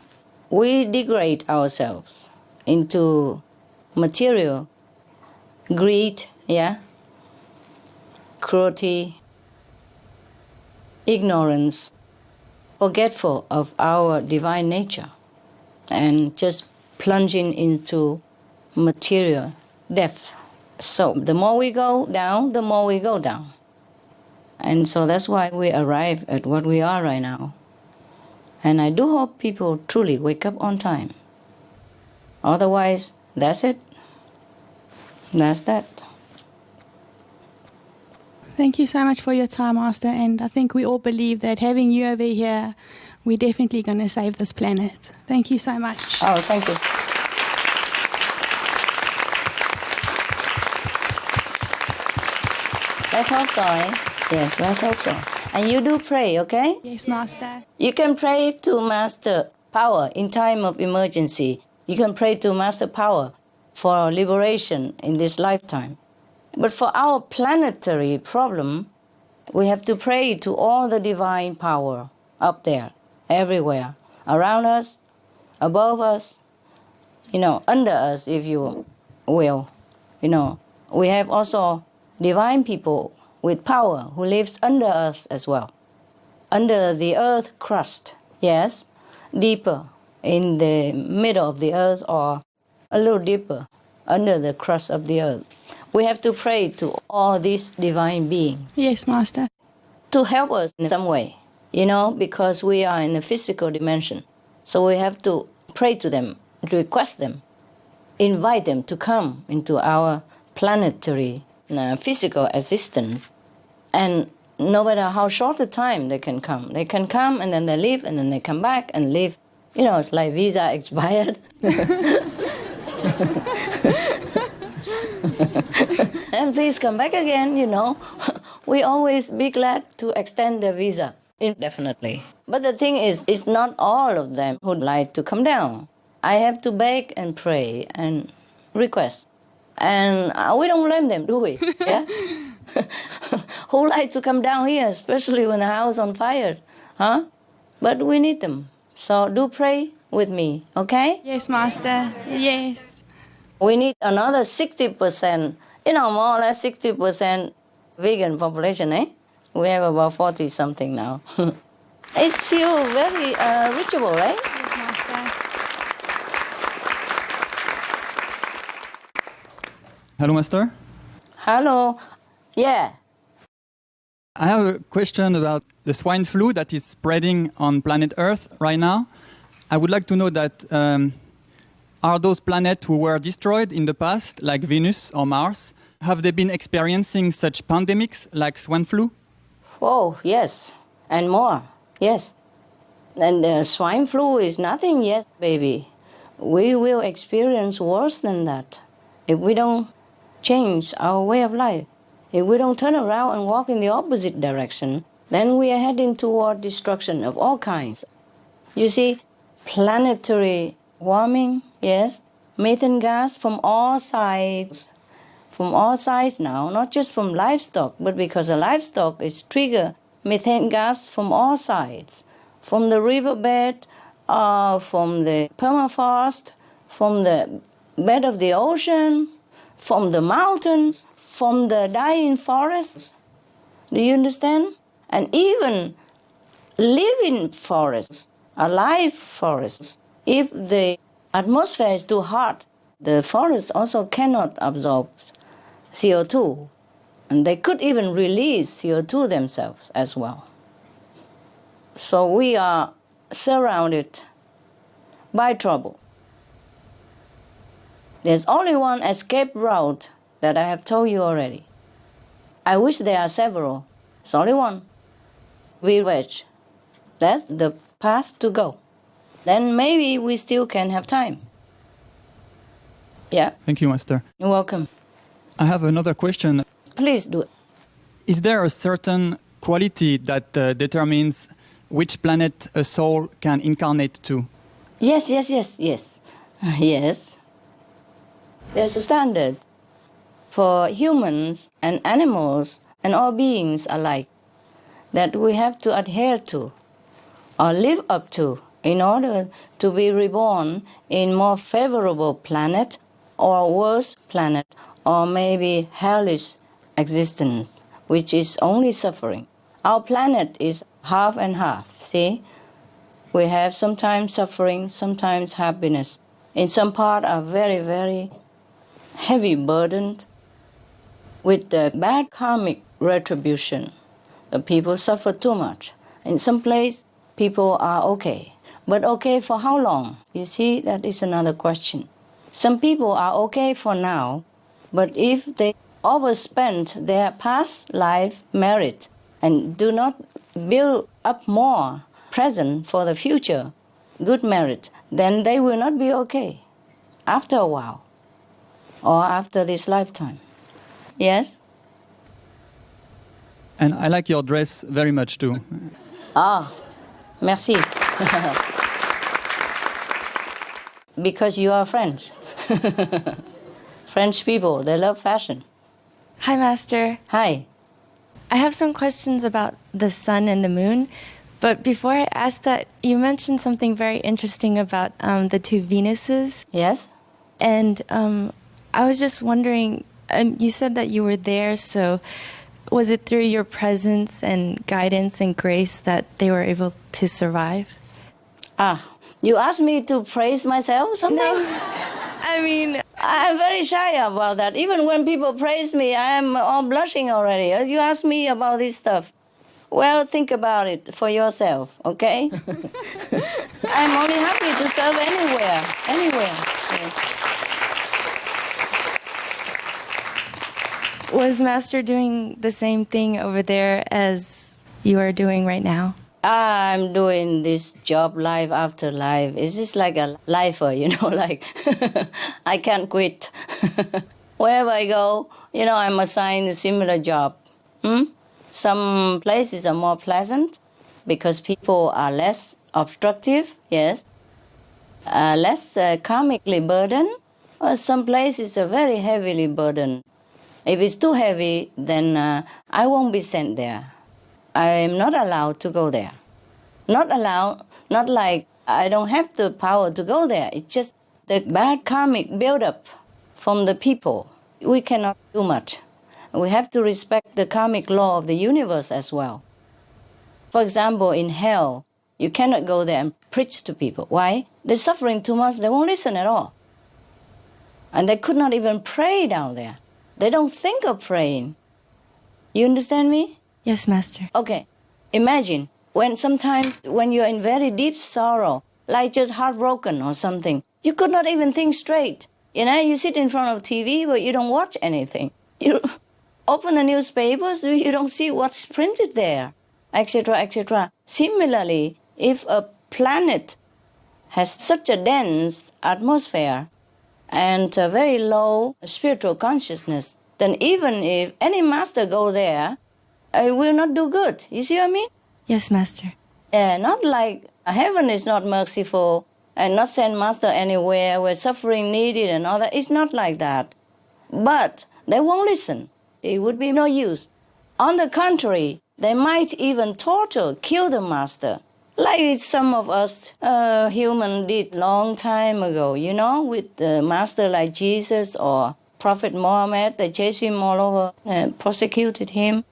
we degrade ourselves into material, greed, cruelty, ignorance, forgetful of our divine nature, and just plunging into material death. So the more we go down, the more we go down. And so that's why we arrive at what we are right now. And I do hope people truly wake up on time. Otherwise, that's it. That's that. Thank you so much for your time, Master. And I think we all believe that having you over here, we're definitely going to save this planet. Thank you so much. Oh, thank you. Let's hope so, eh? Yes, let's hope so. And you do pray, okay? Yes, Master. You can pray to Master Power in time of emergency. You can pray to Master Power for liberation in this lifetime. But for our planetary problem, we have to pray to all the divine power up there, everywhere, around us, above us, under us, if you will. We have also divine people with power who lives under us as well, under the earth crust, yes, deeper in the middle of the earth or a little deeper under the crust of the earth. We have to pray to all these divine beings. Yes, Master. to help us in some way, because we are in a physical dimension. So we have to pray to them, request them, invite them to come into our planetary physical existence. And no matter how short the time they can come and then they leave and then they come back and leave. It's like visa expired. And please come back again, We always be glad to extend their visa indefinitely. But the thing is, it's not all of them who'd like to come down. I have to beg and pray and request. And we don't blame them, do we? Yeah? Who like to come down here, especially when the house is on fire? Huh? But we need them. So do pray with me, okay? Yes, Master. Yes. We need another 60%, more or less 60% vegan population, eh? We have about 40-something now. It feels very reachable, right? Yes, Master. Hello, Master. Hello. Yeah. I have a question about the swine flu that is spreading on planet Earth right now. I would like to know that are those planets who were destroyed in the past, like Venus or Mars, have they been experiencing such pandemics like swine flu? Oh, yes. And more. Yes. And the swine flu is nothing yet, baby. We will experience worse than that if we don't change our way of life. If we don't turn around and walk in the opposite direction, then we are heading toward destruction of all kinds. You see, planetary warming, yes, methane gas from all sides now, not just from livestock, but because the livestock is trigger methane gas from all sides, from the riverbed, from the permafrost, from the bed of the ocean, from the mountains, from the dying forests. Do you understand? And even living forests, alive forests. If the atmosphere is too hot, the forests also cannot absorb CO2. And they could even release CO2 themselves as well. So we are surrounded by trouble. There's only one escape route that I have told you already. I wish there are several. It's only one. We veg. That's the path to go. Then maybe we still can have time. Yeah. Thank you, Master. You're welcome. I have another question. Please do it. Is there a certain quality that determines which planet a soul can incarnate to? Yes. Yes. There's a standard for humans and animals and all beings alike that we have to adhere to or live up to in order to be reborn in more favorable planet or worse planet or maybe hellish existence, which is only suffering. Our planet is half and half, see? We have sometimes suffering, sometimes happiness. In some part are very, very heavy burdened with the bad karmic retribution. The people suffer too much. In some place, people are okay. But okay for how long? You see, that is another question. Some people are okay for now, but if they overspend their past life merit and do not build up more present for the future good merit, then they will not be okay after a while or after this lifetime. Yes? And I like your dress very much too. Ah, merci. Because you are French. French people, they love fashion. Hi, Master. Hi. I have some questions about the sun and the moon. But before I ask that, you mentioned something very interesting about the two Venuses. Yes. And I was just wondering, you said that you were there, so was it through your presence and guidance and grace that they were able to survive? You asked me to praise myself or something? No. I mean, I'm very shy about that. Even when people praise me, I am all blushing already. You ask me about this stuff. Well, think about it for yourself, okay? I'm only happy to serve anywhere. Yes. Was Master doing the same thing over there as you are doing right now? I'm doing this job life after life. It's just like a lifer, like I can't quit. Wherever I go, I'm assigned a similar job. Some places are more pleasant because people are less obstructive, yes, less karmically burdened. Or some places are very heavily burdened. If it's too heavy, then I won't be sent there. I am not allowed to go there. Not allowed, not like I don't have the power to go there. It's just the bad karmic build-up from the people. We cannot do much. We have to respect the karmic law of the universe as well. For example, in hell, you cannot go there and preach to people. Why? They're suffering too much. They won't listen at all. And they could not even pray down there. They don't think of praying. You understand me? Yes, Master. Okay. Imagine sometimes when you're in very deep sorrow, like just heartbroken or something, you could not even think straight. You sit in front of TV, but you don't watch anything. You open the newspapers, you don't see what's printed there, etc., etc. Similarly, if a planet has such a dense atmosphere and a very low spiritual consciousness, then even if any master go there, it will not do good. You see what I mean? Yes, Master. Not like heaven is not merciful and not send master anywhere where suffering needed and all that. It's not like that. But they won't listen. It would be no use. On the contrary, they might even torture, kill the master, like some of us human did long time ago, with the master like Jesus or Prophet Muhammad. They chased him all over and persecuted him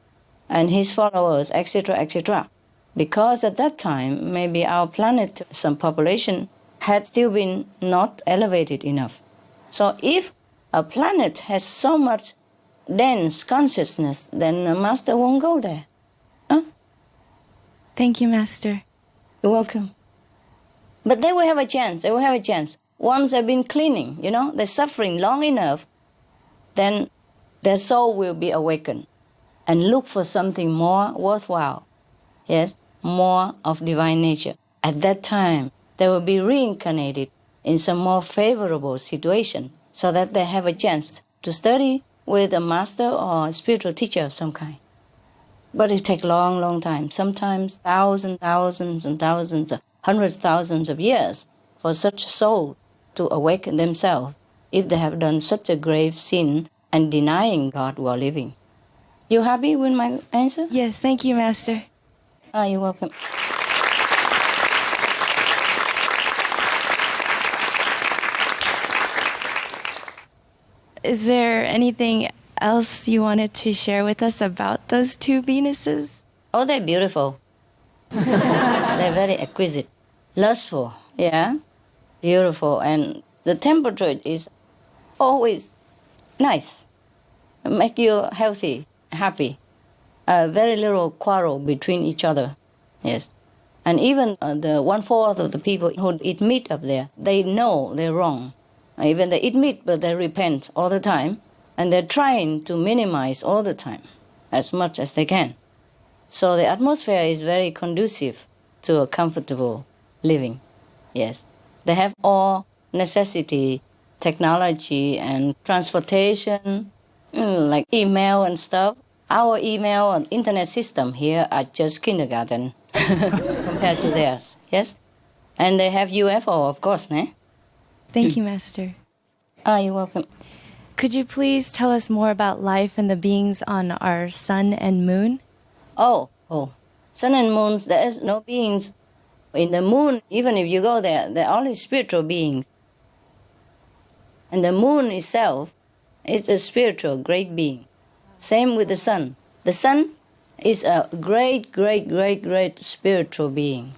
and his followers, etc., etc. Because at that time, maybe our planet, some population, had still been not elevated enough. So if a planet has so much dense consciousness, then the master won't go there. Huh? Thank you, Master. You're welcome. But they will have a chance. They will have a chance. Once they've been cleaning, they're suffering long enough, then their soul will be awakened and look for something more worthwhile. Yes, more of divine nature. At that time, they will be reincarnated in some more favorable situation so that they have a chance to study with a master or a spiritual teacher of some kind. But it takes long, long time, sometimes thousands and thousands, hundreds of thousands of years for such soul to awaken themselves if they have done such a grave sin and denying God while living. You happy with my answer? Yes, thank you, Master. You're welcome. Is there anything else you wanted to share with us about those two Venuses? Oh, they're beautiful. They're very exquisite. Lustful, yeah? Beautiful. And the temperature is always nice. Make you healthy, happy. Very little quarrel between each other, yes. And even the 1/4 of the people who eat meat up there, they know they're wrong. Even they eat meat, but they repent all the time. And they're trying to minimize all the time, as much as they can. So the atmosphere is very conducive to a comfortable living, yes. They have all necessity, technology and transportation, like email and stuff. Our email and internet system here are just kindergarten compared to theirs, yes? And they have UFO, of course, ne? Thank you, Master. You're welcome. Could you please tell us more about life and the beings on our sun and moon? Oh. Sun and moon, there is no beings. In the moon, even if you go there, they're only spiritual beings. And the moon itself is a spiritual, great being. Same with the sun. The sun is a great, great, great, great spiritual being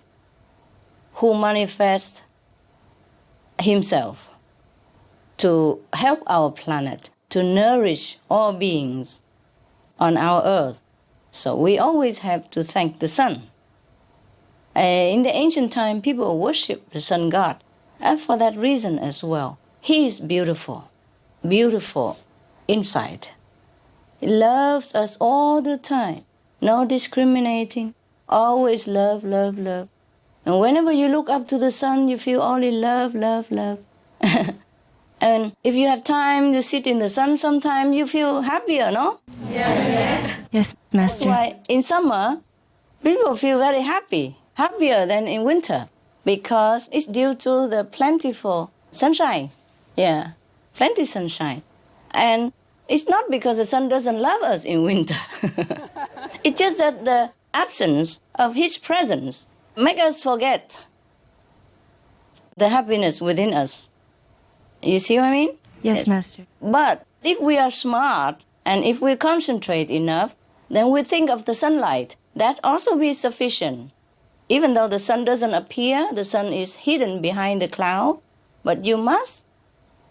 who manifests himself to help our planet, to nourish all beings on our earth So we always have to thank the sun. In the ancient time, people worship the sun god, and for that reason as well. He is beautiful, beautiful inside. He loves us all the time, no discriminating, always love, love, love. And whenever you look up to the sun, you feel only love, love, love. And if you have time to sit in the sun sometime, you feel happier, no? Yes. Yes, Master. That's why in summer, people feel very happy, happier than in winter, because it's due to the plentiful sunshine. Yeah, plenty sunshine. And it's not because the sun doesn't love us in winter. It's just that the absence of his presence makes us forget the happiness within us. You see what I mean? Yes, Master. But if we are smart and if we concentrate enough, then we think of the sunlight. That also be sufficient. Even though the sun doesn't appear, the sun is hidden behind the cloud, but you must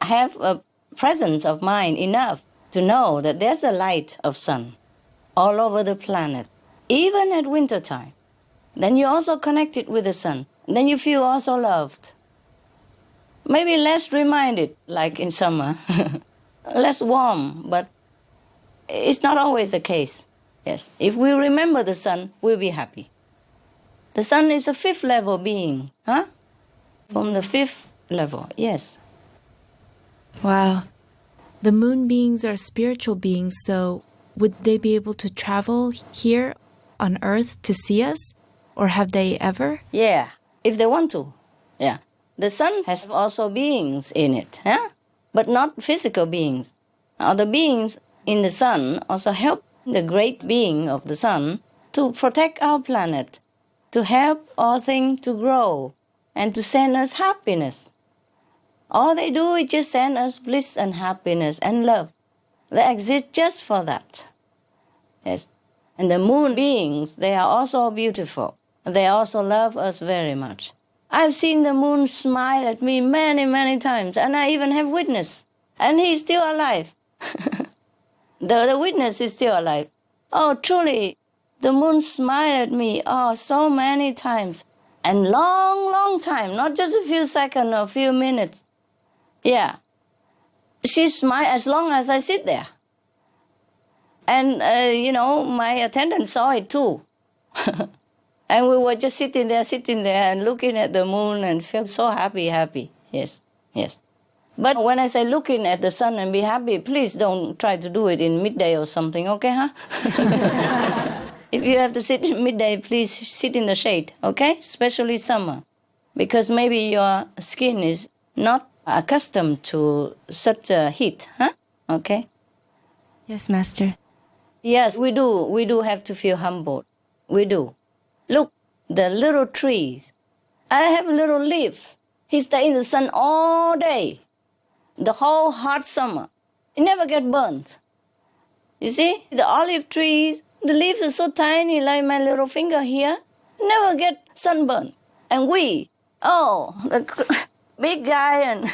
have a presence of mind enough to know that there's a light of sun all over the planet, even at winter time. Then you're also connected with the sun. Then you feel also loved. Maybe less reminded, like in summer, less warm, but it's not always the case. Yes, if we remember the sun, we'll be happy. The sun is a fifth level being, huh? From the fifth level, yes. Wow. The moon beings are spiritual beings, so would they be able to travel here on Earth to see us? Or have they ever? Yeah, if they want to, yeah. The sun has also beings in it, huh? But not physical beings. The beings in the sun also help the great being of the sun to protect our planet, to help all things to grow, and to send us happiness. All they do is just send us bliss and happiness and love. They exist just for that. Yes. And the moon beings, they are also beautiful. They also love us very much. I've seen the moon smile at me many, many times, and I even have witness. And he's still alive. The witness is still alive. Oh, truly, the moon smiled at me, so many times. And long, long time, not just a few seconds or a few minutes. Yeah. She smiled as long as I sit there. And, my attendant saw it too. And we were just sitting there and looking at the moon and felt so happy. Yes, yes. But when I say looking at the sun and be happy, please don't try to do it in midday or something, okay, huh? If you have to sit in midday, please sit in the shade, okay? Especially summer. Because maybe your skin is not accustomed to such a heat, huh? Okay? Yes, Master. Yes, we do. We do have to feel humbled. We do. Look, the little trees. I have little leaves. He stay in the sun all day. The whole hot summer. It never get burnt. You see, the olive trees, the leaves are so tiny, like my little finger here. Never get sunburned. And we, the big guy and,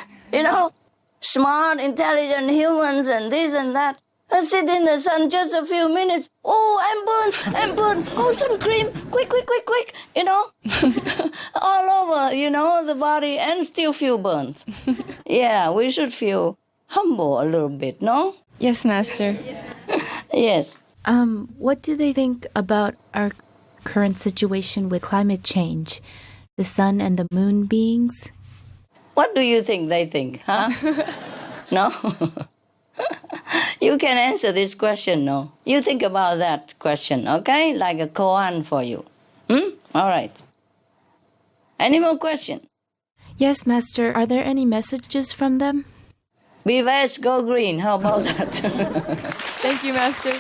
smart, intelligent humans and this and that. I sit in the sun just a few minutes. Oh, I'm burned. Oh, sun cream. Quick. All over, the body and still feel burnt. Yeah, we should feel humble a little bit, no? Yes, Master. Yes. What do they think about our current situation with climate change? The sun and the moon beings? What do you think they think, huh? No? You can answer this question, no? You think about that question, okay? Like a koan for you. All right. Any more questions? Yes, Master. Are there any messages from them? Be veg, go green. How about that? Thank you, Master.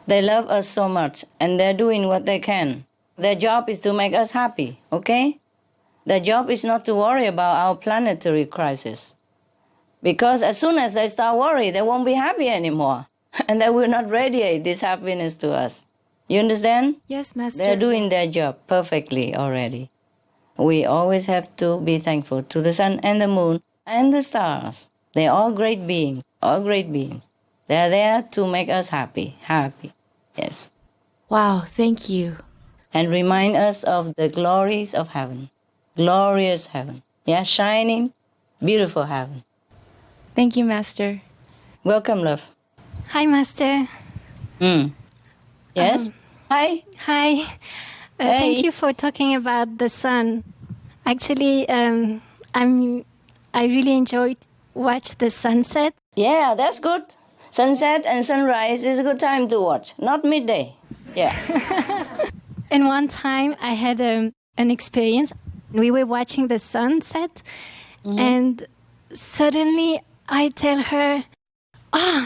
They love us so much, and they're doing what they can. Their job is to make us happy, okay? Their job is not to worry about our planetary crisis. Because as soon as they start worrying, they won't be happy anymore. And they will not radiate this happiness to us. You understand? Yes, Master. They're doing their job perfectly already. We always have to be thankful to the sun and the moon and the stars. They're all great beings, all great beings. They're there to make us happy, yes. Wow, thank you. And remind us of the glories of heaven, glorious heaven. Yeah, shining, beautiful heaven. Thank you, Master. Welcome, love. Hi, Master. Yes? Hi. Hi. Hey. Thank you for talking about the sun. Actually, I really enjoyed watch the sunset. Yeah, that's good. Sunset and sunrise is a good time to watch, not midday. Yeah. And one time I had an experience. We were watching the sunset, and suddenly I tell her,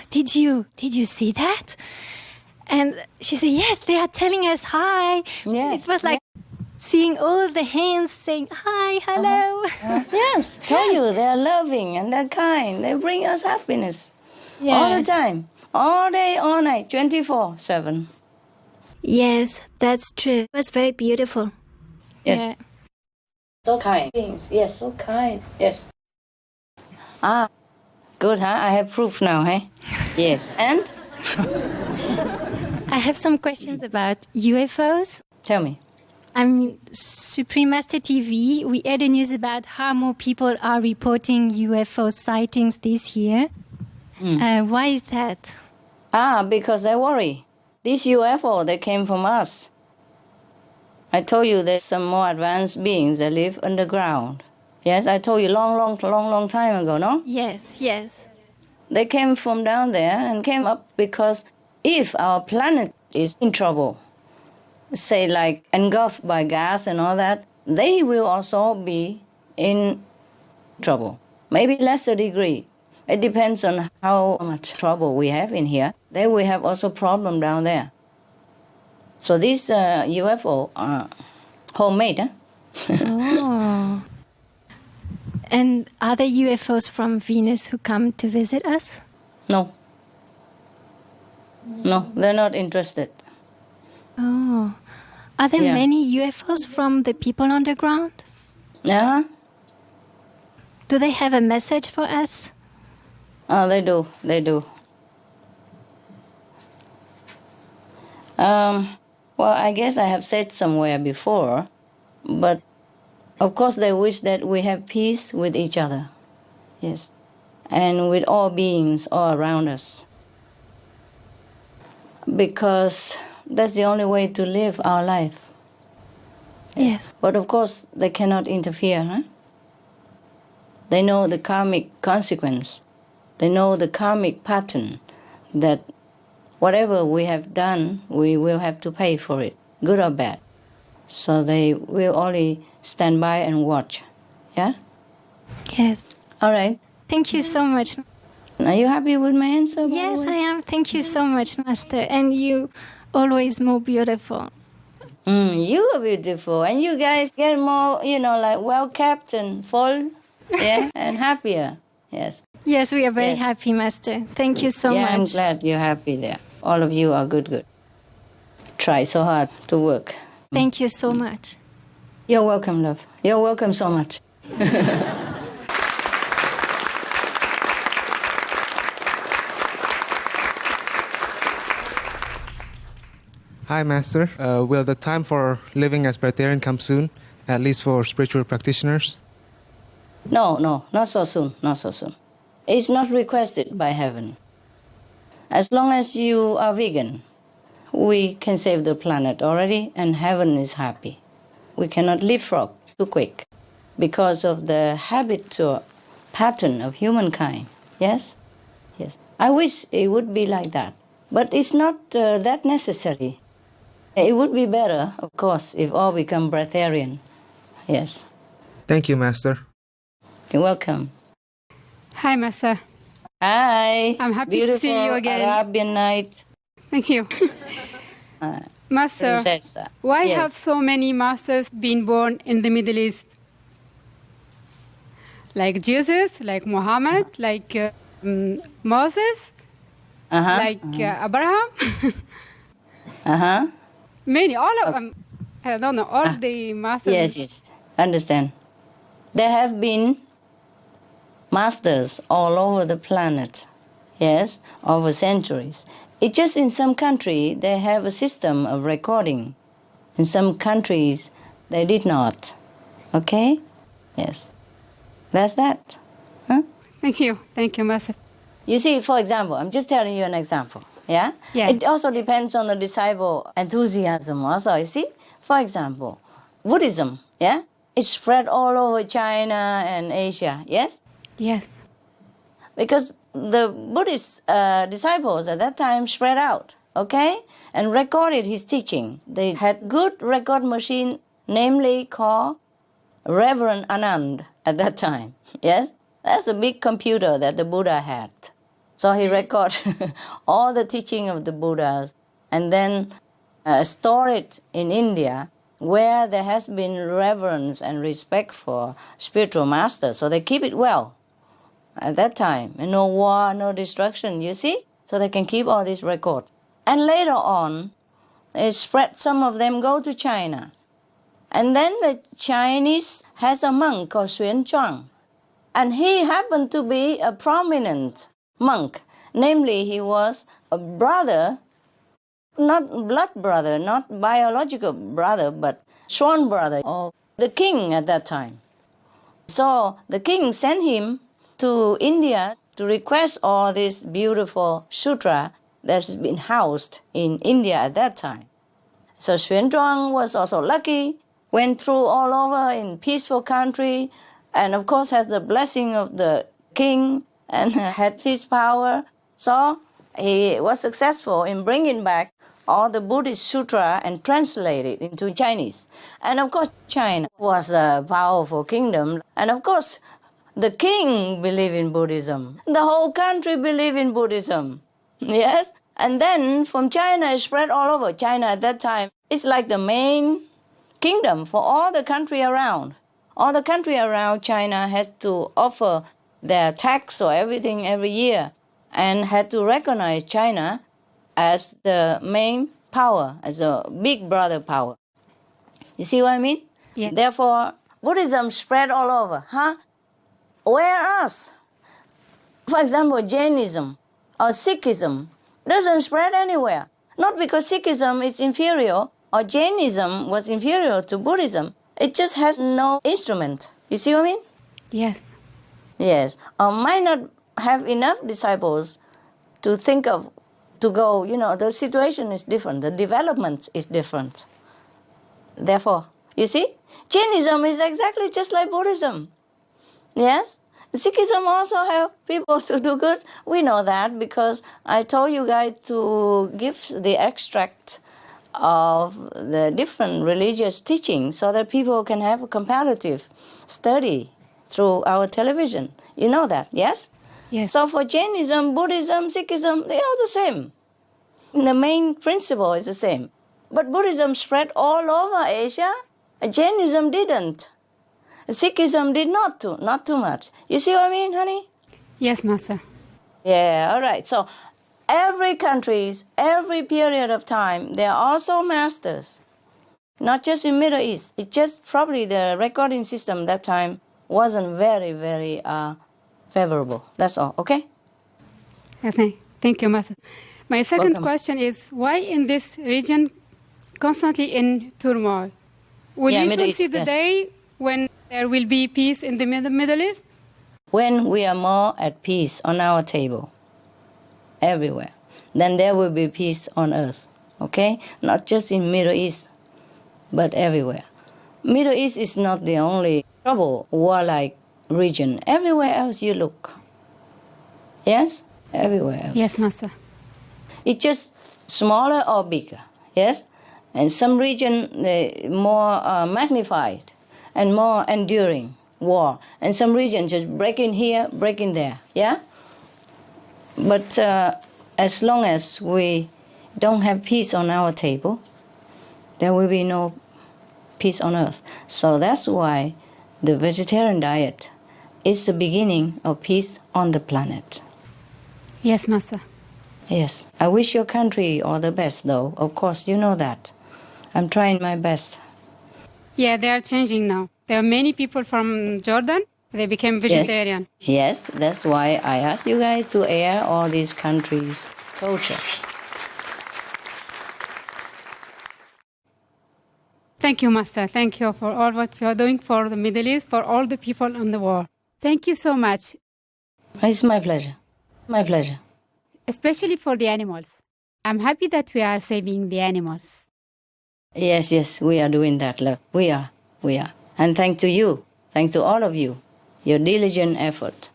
did you see that? And she said, yes, they are telling us hi. Yeah. It was like seeing all the hands saying hi, hello. Yes, tell you, they're loving and they're kind. They bring us happiness all the time, all day, all night, 24/7. Yes, that's true. It was very beautiful. Yes. Yeah. So kind. Yes, so kind. Yes. Good, huh? I have proof now, huh? Yes. And? I have some questions about UFOs. Tell me. I'm Supreme Master TV. We heard the news about how more people are reporting UFO sightings this year. Why is that? Because they worry. These UFO, they came from us. I told you there's some more advanced beings that live underground. Yes, I told you long time ago, no? Yes. They came from down there and came up because if our planet is in trouble, say like engulfed by gas and all that, they will also be in trouble. Maybe lesser degree. It depends on how much trouble we have in here. They will have also problem down there. So these UFO are homemade, huh? Oh. And are there UFOs from Venus who come to visit us? No, they're not interested. Oh. Are there many UFOs from the people on the ground? Yeah. Do they have a message for us? Oh, they do. Well, I guess I have said somewhere before, but of course they wish that we have peace with each other. Yes. And with all beings all around us. Because that's the only way to live our life. Yes. But of course they cannot interfere, huh? They know the karmic consequence. They know the karmic pattern that whatever we have done, we will have to pay for it, good or bad. So they will only stand by and watch. Yeah? Yes. All right. Thank you so much. Are you happy with my answer? Yes, I am. Thank you so much, Master. And you always more beautiful. You are beautiful. And you guys get more, like well-kept and full, and happier. Yes. Yes, we are very happy, Master. Thank you so much. I'm glad you're happy there. All of you are good. Try so hard to work. Thank you so much. You're welcome, love. You're welcome so much. Hi, Master. Will the time for living as Breatharian come soon, at least for spiritual practitioners? No, not so soon. It's not requested by heaven. As long as you are vegan, we can save the planet already, and heaven is happy. We cannot leapfrog too quick because of the habit or pattern of humankind. Yes? I wish it would be like that, but it's not that necessary. It would be better, of course, if all become breatharian. Yes. Thank you, Master. You're welcome. Hi, Master. Hi. I'm happy Beautiful to see you again. Arabian night. Thank you. Master, Princessa. why Yes. have so many masters been born in the Middle East? Like Jesus, like Muhammad, like Moses, like Abraham. Uh-huh. Many, all of them. I don't know, all the masters. Yes. Understand? There have been masters all over the planet, yes, over centuries. It's just in some countries they have a system of recording. In some countries they did not. Okay? Yes. That's that. Huh? Thank you, Master. You see, for example, I'm just telling you an example. Yeah? Yeah. It also depends on the disciple enthusiasm also, you see? For example, Buddhism, yeah? It spread all over China and Asia, yes? Yes. Because the Buddhist disciples at that time spread out, okay? And recorded his teaching. They had good record machine, namely called Reverend Anand at that time, yes? That's a big computer that the Buddha had. So he recorded all the teaching of the Buddhas and then store it in India where there has been reverence and respect for spiritual masters. So they keep it well at that time. And no war, no destruction, you see? So they can keep all these records. And later on, they spread, some of them go to China. And then the Chinese has a monk called Xuan Zhuang. And he happened to be a prominent monk. Namely, he was a brother, not blood brother, not biological brother, but sworn brother of the king at that time. So the king sent him to India to request all this beautiful sutra that has been housed in India at that time. So Xuan Zhuang was also lucky, went through all over in peaceful country, and of course had the blessing of the king and had his power. So he was successful in bringing back all the Buddhist sutra and translate it into Chinese. And of course China was a powerful kingdom. And of course the king believed in Buddhism. The whole country believed in Buddhism. Yes? And then from China it spread all over. China at that time is like the main kingdom for all the country around. All the country around China has to offer their tax or everything every year and had to recognize China as the main power, as a big brother power. You see what I mean? Yeah. Therefore, Buddhism spread all over. Huh? Whereas, for example, Jainism or Sikhism doesn't spread anywhere. Not because Sikhism is inferior or Jainism was inferior to Buddhism. It just has no instrument. You see what I mean? Yes. Yes. Or might not have enough disciples to think of, to go, the situation is different. The development is different. Therefore, you see, Jainism is exactly just like Buddhism. Yes? Sikhism also help people to do good. We know that because I told you guys to give the extract of the different religious teachings so that people can have a comparative study through our television. You know that, yes? Yes. So for Jainism, Buddhism, Sikhism, they are the same. The main principle is the same. But Buddhism spread all over Asia. Jainism didn't. Sikhism did not too much. You see what I mean, honey? Yes, Master. Yeah, all right. So every country, every period of time, there are also masters. Not just in Middle East. It's just probably the recording system that time wasn't very, very favorable. That's all, okay? Okay. Thank you, Master. My second Welcome. question is, why in this region constantly in turmoil? Will we Middle soon East, see the yes. day when there will be peace in the Middle East? When we are more at peace on our table, everywhere, then there will be peace on earth, okay? Not just in Middle East, but everywhere. Middle East is not the only trouble, warlike region. Everywhere else you look. Yes? Everywhere else. Yes, Master. It's just smaller or bigger, yes? And some region more magnified and more enduring war. And some region just breaking here, breaking there, yeah? But as long as we don't have peace on our table, there will be no peace on earth. So that's why the vegetarian diet is the beginning of peace on the planet. Yes, Master. Yes. I wish your country all the best, though. Of course, you know that. I'm trying my best. Yeah, they are changing now. There are many people from Jordan, they became vegetarian. Yes, that's why I asked you guys to air all these countries' culture. Thank you, Master. Thank you for all what you are doing for the Middle East, for all the people in the world. Thank you so much. It's my pleasure. My pleasure. Especially for the animals. I'm happy that we are saving the animals. Yes, we are doing that, love. We are. And thanks to you, thanks to all of you, your diligent effort.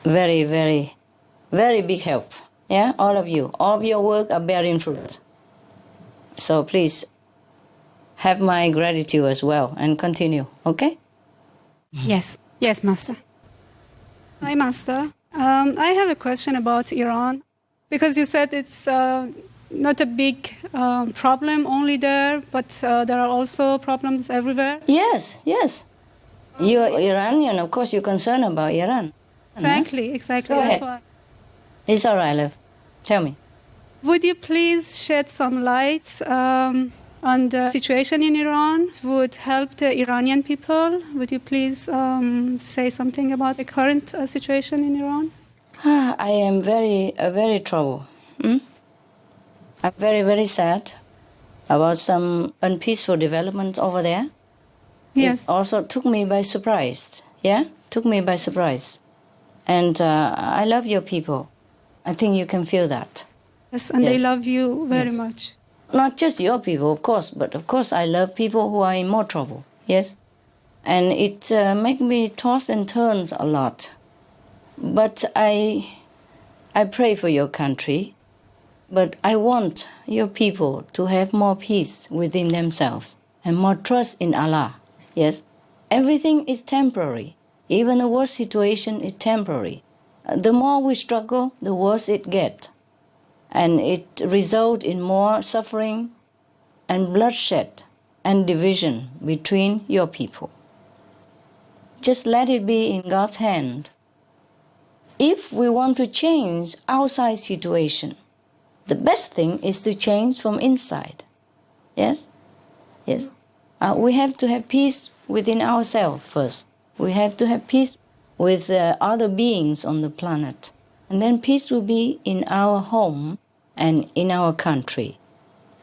Very, very, very big help. Yeah, all of you. All of your work are bearing fruit. So please have my gratitude as well and continue, okay? Yes, Master. Hi, Master. I have a question about Iran, because you said it's not a big problem only there, but there are also problems everywhere. Yes. You're Iranian, of course you're concerned about Iran. Exactly, that's why. It's all right, love. Tell me. Would you please shed some light on the situation in Iran? Would help the Iranian people? Would you please say something about the current situation in Iran? I am very troubled. I'm very, very sad about some unpeaceful developments over there. Yes. It also took me by surprise. Yeah? Took me by surprise. And I love your people. I think you can feel that. Yes, and they love you very much. Not just your people, of course, but of course I love people who are in more trouble. Yes? And it makes me toss and turn a lot. But I pray for your country. But I want your people to have more peace within themselves and more trust in Allah. Yes? Everything is temporary. Even the worst situation is temporary. The more we struggle, the worse it gets. And it results in more suffering and bloodshed and division between your people. Just let it be in God's hand. If we want to change outside situation, the best thing is to change from inside. Yes? We have to have peace within ourselves first. We have to have peace with other beings on the planet. And then peace will be in our home and in our country.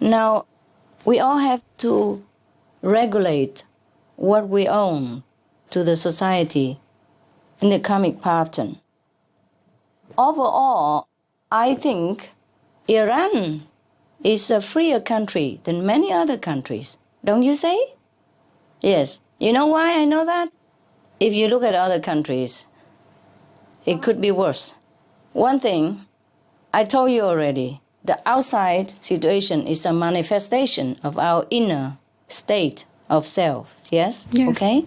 Now, we all have to regulate what we own to the society in the karmic pattern. Overall, I think Iran is a freer country than many other countries. Don't you say? Yes. You know why I know that? If you look at other countries, it could be worse. One thing, I told you already, the outside situation is a manifestation of our inner state of self. Yes? Okay?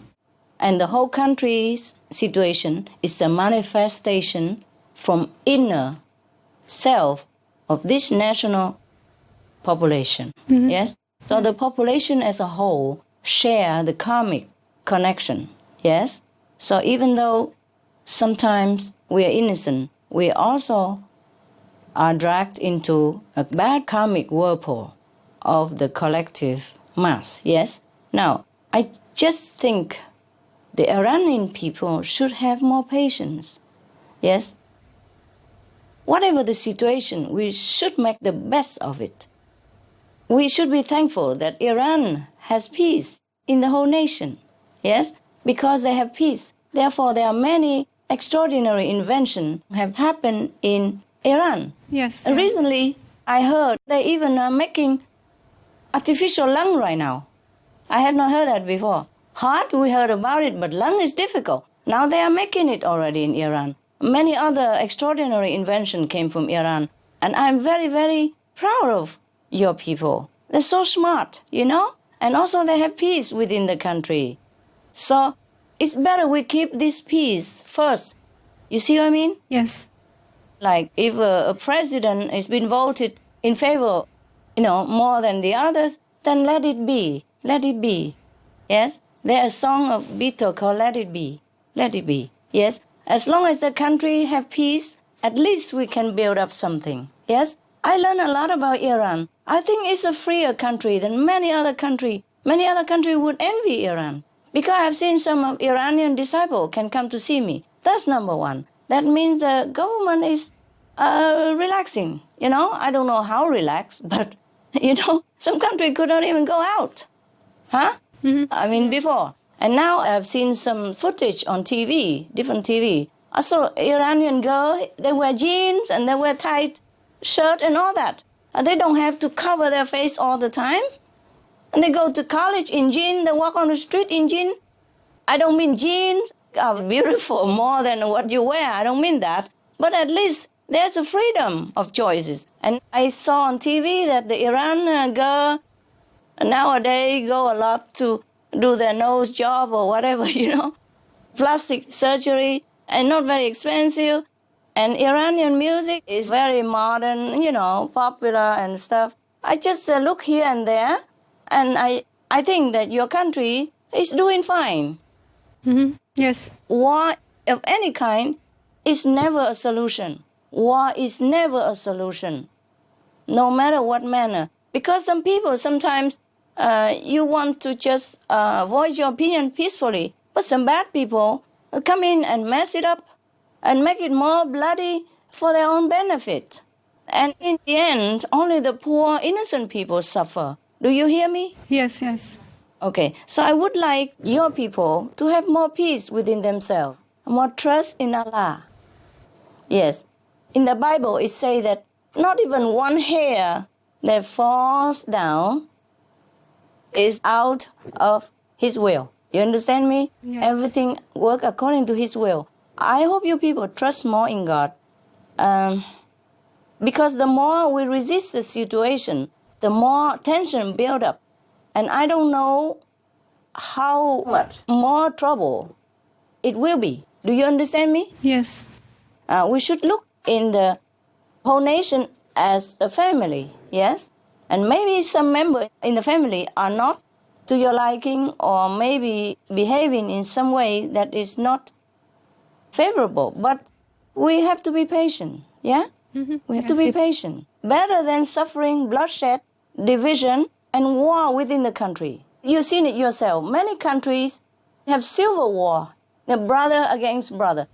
And the whole country's situation is a manifestation from inner self of this national population. Yes? So the population as a whole share the karmic connection. Yes? So even though sometimes we are innocent, we also are dragged into a bad karmic whirlpool of the collective mass. Yes? Now, I just think the Iranian people should have more patience. Yes? Whatever the situation, we should make the best of it. We should be thankful that Iran has peace in the whole nation. Yes? Because they have peace. Therefore, there are many extraordinary inventions have happened in Iran. Yes. Recently, I heard they even are making artificial lung right now. I had not heard that before. Heart, we heard about it, but lung is difficult. Now they are making it already in Iran. Many other extraordinary inventions came from Iran. And I'm very, very proud of your people. They're so smart, you know? And also they have peace within the country. So it's better we keep this peace first. You see what I mean? Yes. Like if a president has been voted in favor, more than the others, then let it be. Let it be. Yes? There's a song of Beatles called Let It Be. Let it be. Yes? As long as the country have peace, at least we can build up something. Yes? I learned a lot about Iran. I think it's a freer country than many other countries many other countries would envy Iran. Because I've seen some of Iranian disciples can come to see me. That's number one. That means the government is relaxing. I don't know how relaxed, but, some country could not even go out. Huh? Mm-hmm. Before. And now I've seen some footage on TV, different TV. I saw Iranian girl, they wear jeans and they wear tight shirt and all that. And they don't have to cover their face all the time. And they go to college in jeans, they walk on the street in jeans. I don't mean jeans are beautiful more than what you wear. I don't mean that. But at least there's a freedom of choices. And I saw on TV that the Iran girl nowadays go a lot to do their nose job or whatever, plastic surgery, and not very expensive. And Iranian music is very modern, popular and stuff. I just look here and there, and I think that your country is doing fine. Mm-hmm. Yes. War of any kind is never a solution. War is never a solution, no matter what manner. Because some people sometimes you want to just voice your opinion peacefully, but some bad people come in and mess it up and make it more bloody for their own benefit. And in the end, only the poor, innocent people suffer. Do you hear me? Yes, yes. Okay, so I would like your people to have more peace within themselves, more trust in Allah. Yes, in the Bible it says that not even one hair that falls down is out of His will. You understand me? Yes. Everything works according to His will. I hope you people trust more in God. Because the more we resist the situation, the more tension builds up. And I don't know how much more trouble it will be. Do you understand me? Yes. We should look in the whole nation as a family, yes? And maybe some members in the family are not to your liking or maybe behaving in some way that is not favorable. But we have to be patient, yeah? Mm-hmm. We have to be patient. Better than suffering bloodshed, division, and war within the country. You've seen it yourself. Many countries have civil war, the brother against brother.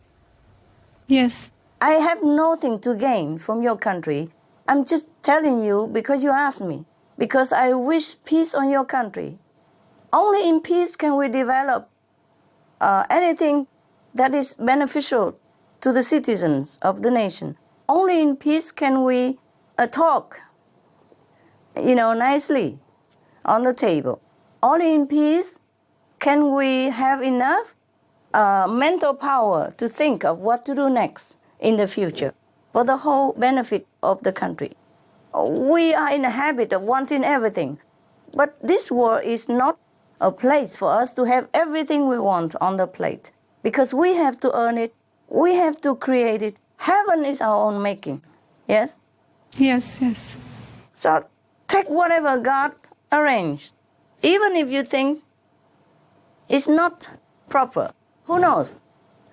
Yes. I have nothing to gain from your country. I'm just telling you because you asked me, because I wish peace on your country. Only in peace can we develop anything that is beneficial to the citizens of the nation. Only in peace can we talk, nicely on the table. Only in peace can we have enough mental power to think of what to do next in the future for the whole benefit of the country. We are in a habit of wanting everything, but this world is not a place for us to have everything we want on the plate, because we have to earn it, we have to create it. Heaven is our own making, yes? Yes, yes. So take whatever God arranged, even if you think it's not proper. Who knows?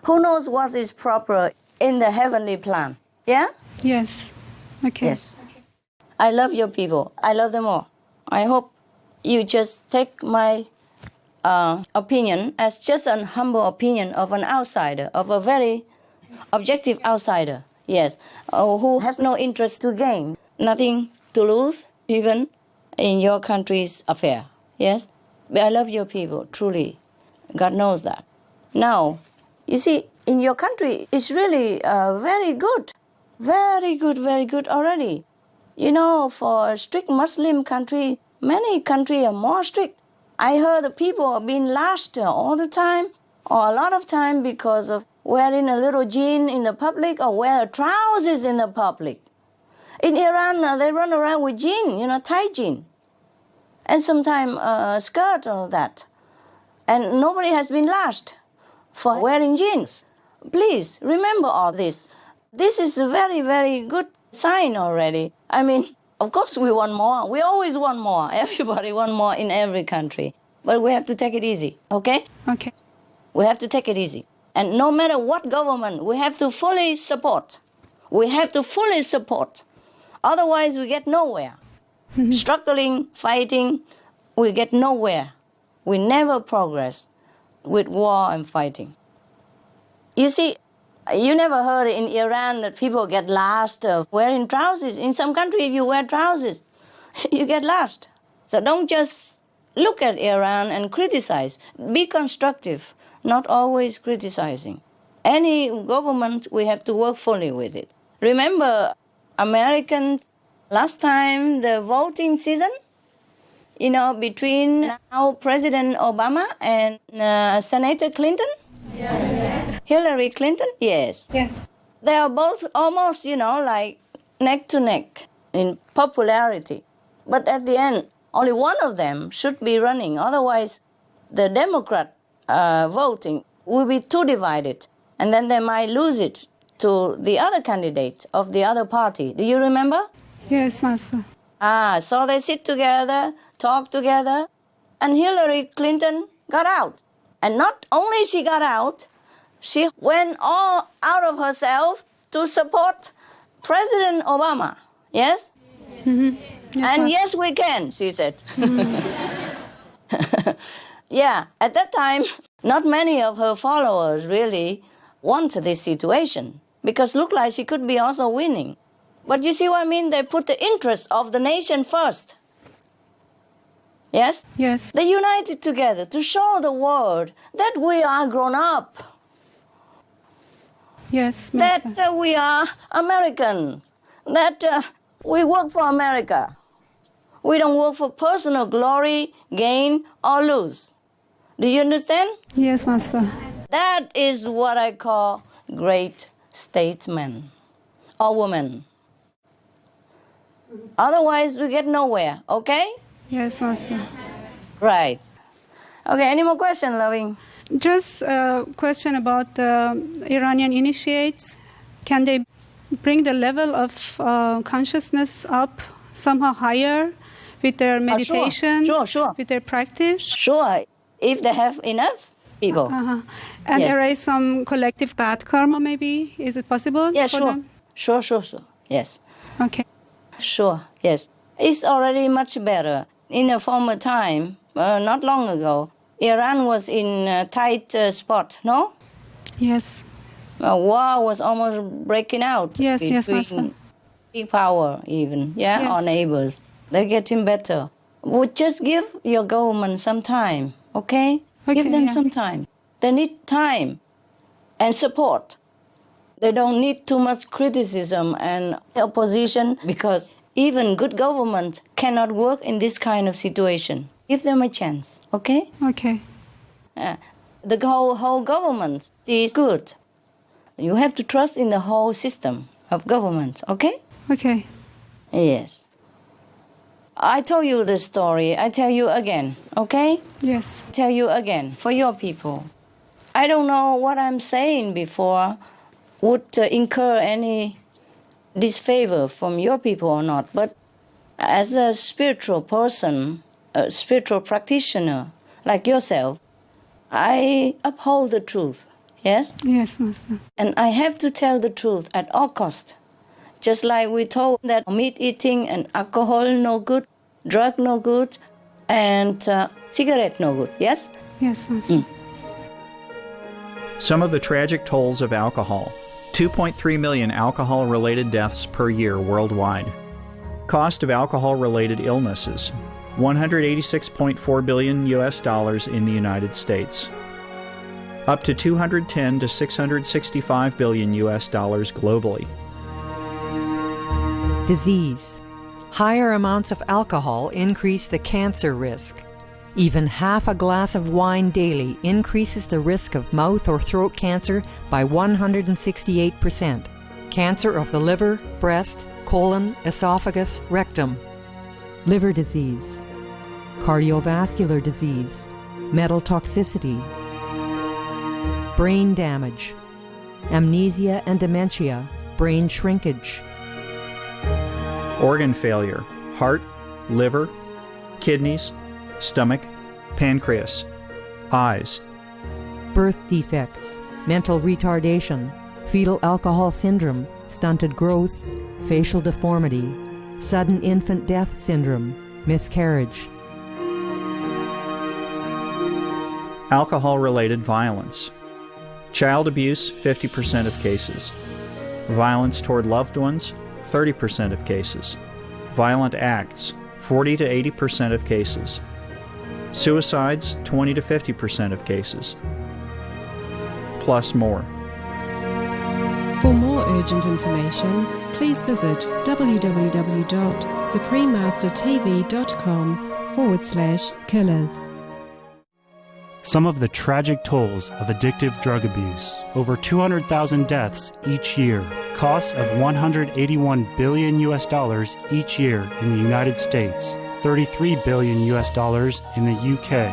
Who knows what is proper in the heavenly plan? Yeah? Yes. Okay. Yes. I love your people. I love them all. I hope you just take my opinion as just an humble opinion of an outsider, of a very objective outsider, yes, who has no interest to gain, nothing to lose, even in your country's affair, yes? But I love your people, truly. God knows that. Now, you see, in your country, it's really very good already. For a strict Muslim country, many countries are more strict. I heard the people are being lashed all the time, or a lot of time, because of wearing a little jean in the public or wear trousers in the public. In Iran, they run around with jean, tight jean, and sometimes a skirt or that. And nobody has been lashed for wearing jeans. Please remember all this. This is a very, very good sign already. Of course we want more. We always want more. Everybody wants more in every country. But we have to take it easy, okay? Okay. We have to take it easy. And no matter what government, we have to fully support. We have to fully support. Otherwise, we get nowhere. Struggling, fighting, we get nowhere. We never progress with war and fighting. You see, you never heard in Iran that people get lost wearing trousers. In some countries, you wear trousers, you get lost. So don't just look at Iran and criticize. Be constructive, not always criticizing. Any government, we have to work fully with it. Remember, Americans, last time the voting season, between now President Obama and Senator Clinton? Yes. Hillary Clinton? Yes. Yes. They are both almost, like neck to neck in popularity. But at the end, only one of them should be running. Otherwise, the Democrat voting will be too divided. And then they might lose it to the other candidate of the other party. Do you remember? Yes, Master. So they sit together, talk together, and Hillary Clinton got out. And not only she got out, she went all out of herself to support President Obama. Yes? Mm-hmm. Yes, and yes, we can, she said. Yeah, at that time, not many of her followers really wanted this situation because it looked like she could be also winning. But you see what I mean? They put the interest of the nation first. Yes? Yes. They united together to show the world that we are grown up. Yes, Master. That we are Americans. That we work for America. We don't work for personal glory, gain, or lose. Do you understand? Yes, Master. That is what I call great statesman or woman. Otherwise, we get nowhere, okay? Yes, Master. Right. Okay, any more questions, Loving? Just a question about Iranian initiates. Can they bring the level of consciousness up somehow higher with their meditation, sure. with their practice? Sure, if they have enough people. And Yes. erase some collective bad karma, maybe? Is it possible Yeah, for sure. them? Sure. Yes. Okay. Sure, yes. It's already much better. In a former time, not long ago, Iran was in a tight spot, no? Yes. War was almost breaking out. Yes, Master. Between big power even, Yes. our neighbors. They're getting better. Would just give your government some time, okay? Give them some time. They need time and support. They don't need too much criticism and opposition because even good government cannot work in this kind of situation. Give them a chance, okay? Okay. The whole government is good. You have to trust in the whole system of government, okay? Okay. Yes. I told you the story. I tell you again, okay? Yes. Tell you again, for your people. I don't know what I'm saying before would incur any disfavor from your people or not, but as a spiritual person, a spiritual practitioner like yourself, I uphold the truth, yes? Yes, Master. And I have to tell the truth at all cost. Just like we told that meat eating and alcohol no good, drug no good, and cigarette no good, yes? Yes, Master. Some of the tragic tolls of alcohol. 2.3 million alcohol-related deaths per year worldwide. Cost of alcohol-related illnesses. $186.4 billion in the United States. Up to $210 to $665 billion globally. Disease. Higher amounts of alcohol increase the cancer risk. Even half a glass of wine daily increases the risk of mouth or throat cancer by 168%. Cancer of the liver, breast, colon, esophagus, rectum. Liver disease. Cardiovascular disease. Metal toxicity. Brain damage. Amnesia and dementia. Brain shrinkage. Organ failure. Heart, liver, kidneys, stomach, pancreas, eyes. Birth defects, mental retardation, fetal alcohol syndrome, stunted growth, facial deformity, sudden infant death syndrome, miscarriage. Alcohol-related violence. Child abuse, 50% of cases. Violence toward loved ones, 30% of cases. Violent acts, 40 to 80% of cases. Suicides, 20 to 50% of cases. Plus more. For more urgent information, please visit www.suprememastertv.com/killers. Some of the tragic tolls of addictive drug abuse. Over 200,000 deaths each year. Costs of $181 billion each year in the United States. $33 billion in the UK.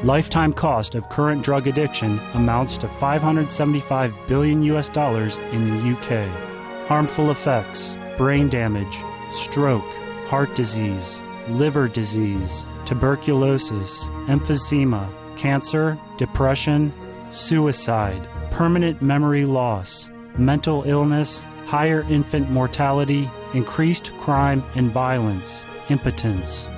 Lifetime cost of current drug addiction amounts to $575 billion in the UK. Harmful effects: brain damage, stroke, heart disease, liver disease, tuberculosis, emphysema, cancer, depression, suicide, permanent memory loss, mental illness, higher infant mortality, increased crime and violence, impotence.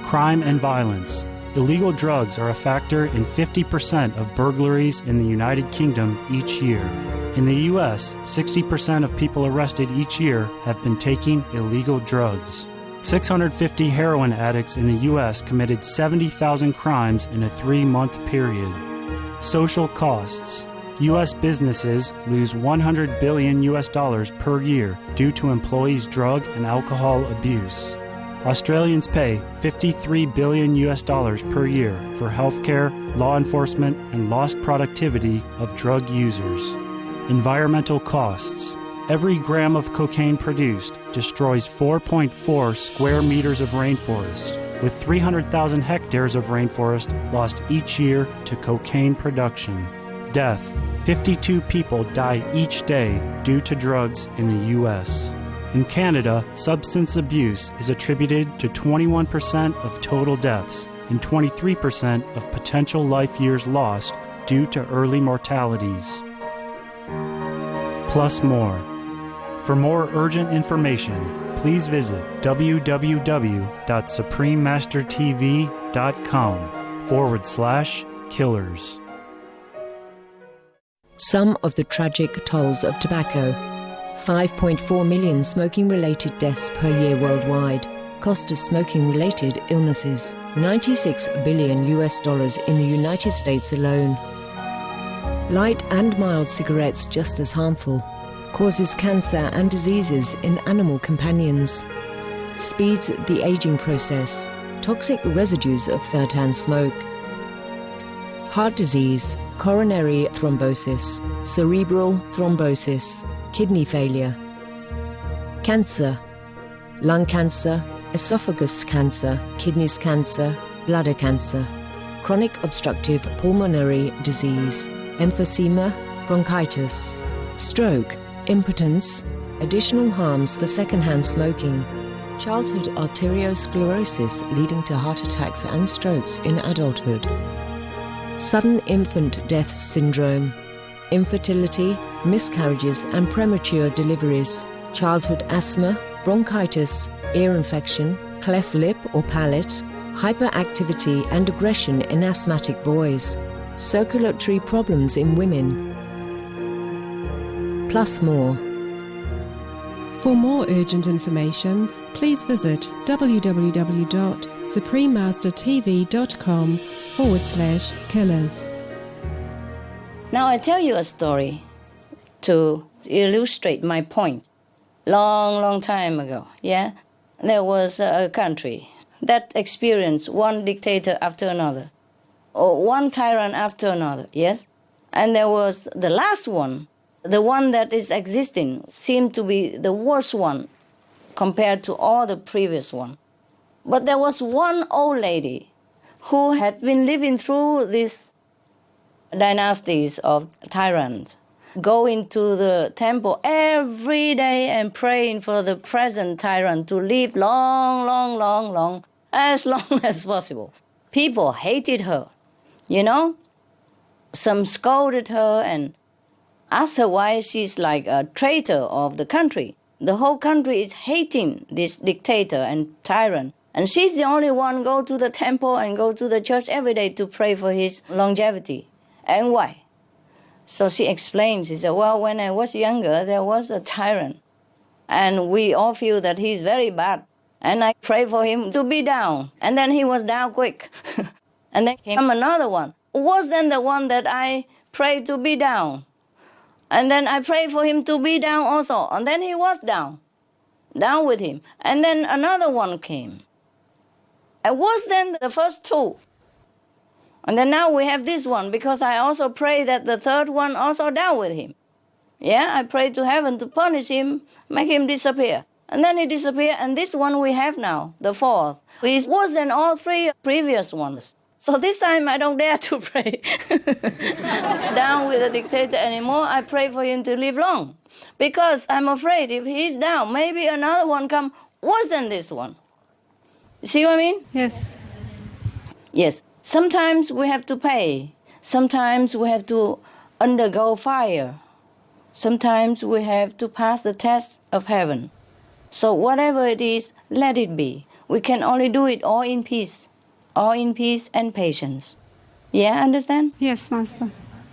Crime and violence. Illegal drugs are a factor in 50% of burglaries in the United Kingdom each year. In the U.S., 60% of people arrested each year have been taking illegal drugs. 650 heroin addicts in the U.S. committed 70,000 crimes in a 3-month period. Social costs. U.S. businesses lose $100 billion per year due to employees' drug and alcohol abuse. Australians pay $53 billion per year for healthcare, law enforcement, and lost productivity of drug users. Environmental costs. Every gram of cocaine produced destroys 4.4 square meters of rainforest, with 300,000 hectares of rainforest lost each year to cocaine production. Death. 52 people die each day due to drugs in the U.S. In Canada, substance abuse is attributed to 21% of total deaths and 23% of potential life years lost due to early mortalities. Plus more. For more urgent information, please visit www.suprememastertv.com/killers. Some of the tragic tolls of tobacco. 5.4 million smoking-related deaths per year worldwide. Cost of smoking-related illnesses. $96 billion in the United States alone. Light and mild cigarettes just as harmful. Causes cancer and diseases in animal companions. Speeds the aging process. Toxic residues of third-hand smoke. Heart disease, coronary thrombosis, cerebral thrombosis, kidney failure. Cancer, lung cancer, esophagus cancer, kidneys cancer, bladder cancer. Chronic obstructive pulmonary disease, emphysema, bronchitis. Stroke, impotence, additional harms for secondhand smoking. Childhood arteriosclerosis leading to heart attacks and strokes in adulthood. Sudden infant death syndrome, infertility, miscarriages and premature deliveries, childhood asthma, bronchitis, ear infection, cleft lip or palate, hyperactivity and aggression in asthmatic boys, circulatory problems in women. Plus more. For more urgent information, please visit www.suprememastertv.com/killers. Now I tell you a story to illustrate my point. Long time ago, there was a country that experienced one dictator after another, or one tyrant after another, yes? And there was the last one, the one that is existing, seemed to be the worst one compared to all the previous one. But there was one old lady who had been living through these dynasties of tyrants, going to the temple every day and praying for the present tyrant to live long, as long as possible. People hated her, Some scolded her and asked her why she's like a traitor of the country. The whole country is hating this dictator and tyrant And she's the only one go to the temple and go to the church every day to pray for his longevity. And why? So she explains, she said, well, when I was younger, there was a tyrant. And we all feel that he's very bad. And I pray for him to be down. And then he was down quick. And then came another one. Was then the one that I prayed to be down. And then I prayed for him to be down also. And then he was down with him. And then another one came. And was then the first two. And then now we have this one, because I also pray that the third one also down with him. Yeah, I pray to heaven to punish him, make him disappear. And then he disappeared, and this one we have now, the fourth. He's worse than all three previous ones. So this time I don't dare to pray down with the dictator anymore. I pray for him to live long. Because I'm afraid if he's down, maybe another one come worse than this one. You see what I mean? Yes. Yes. Sometimes we have to pay. Sometimes we have to undergo fire. Sometimes we have to pass the test of heaven. So whatever it is, let it be. We can only do it all in peace and patience. Yeah, understand? Yes, Master.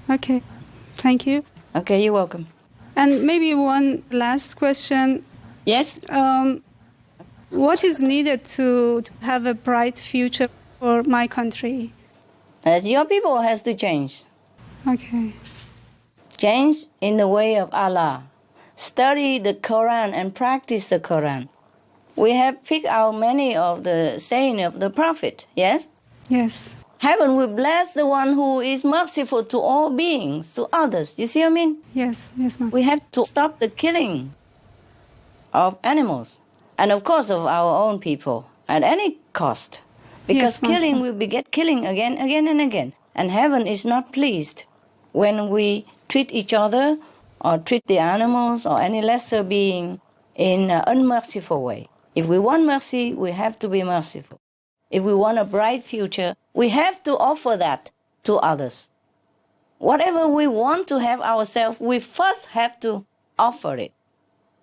Okay. Thank you. Okay, you're welcome. And maybe one last question. Yes? What is needed to have a bright future for my country? As your people has to change. Okay. Change in the way of Allah. Study the Quran and practice the Quran. We have picked out many of the sayings of the Prophet, yes? Yes. Heaven will bless the one who is merciful to all beings, to others. You see what I mean? Yes, Master. We have to stop the killing of animals. And of course of our own people, at any cost. Because killing will beget killing again and again. And heaven is not pleased when we treat each other or treat the animals or any lesser being in an unmerciful way. If we want mercy, we have to be merciful. If we want a bright future, we have to offer that to others. Whatever we want to have ourselves, we first have to offer it.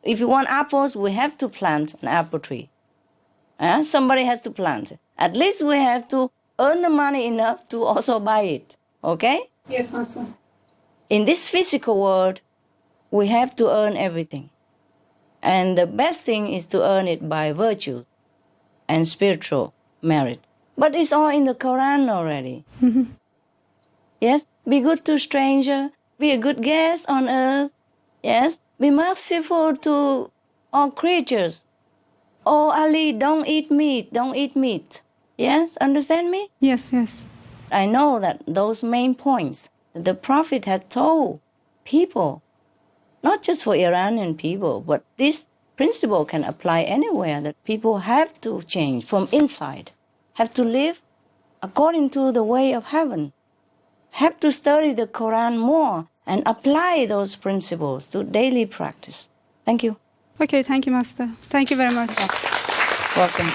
If you want apples, we have to plant an apple tree. Somebody has to plant it. At least we have to earn the money enough to also buy it. Okay? Yes, Master. In this physical world, we have to earn everything. And the best thing is to earn it by virtue and spiritual merit. But it's all in the Quran already. Mm-hmm. Yes? Be good to stranger. Be a good guest on earth. Yes? Be merciful to all creatures. Oh, Ali, don't eat meat. Don't eat meat. Yes? Understand me? Yes, yes. I know that those main points the Prophet had told people, not just for Iranian people, but this principle can apply anywhere, that people have to change from inside, have to live according to the way of heaven, have to study the Quran more and apply those principles to daily practice. Thank you. Okay, thank you, Master. Thank you very much. Welcome.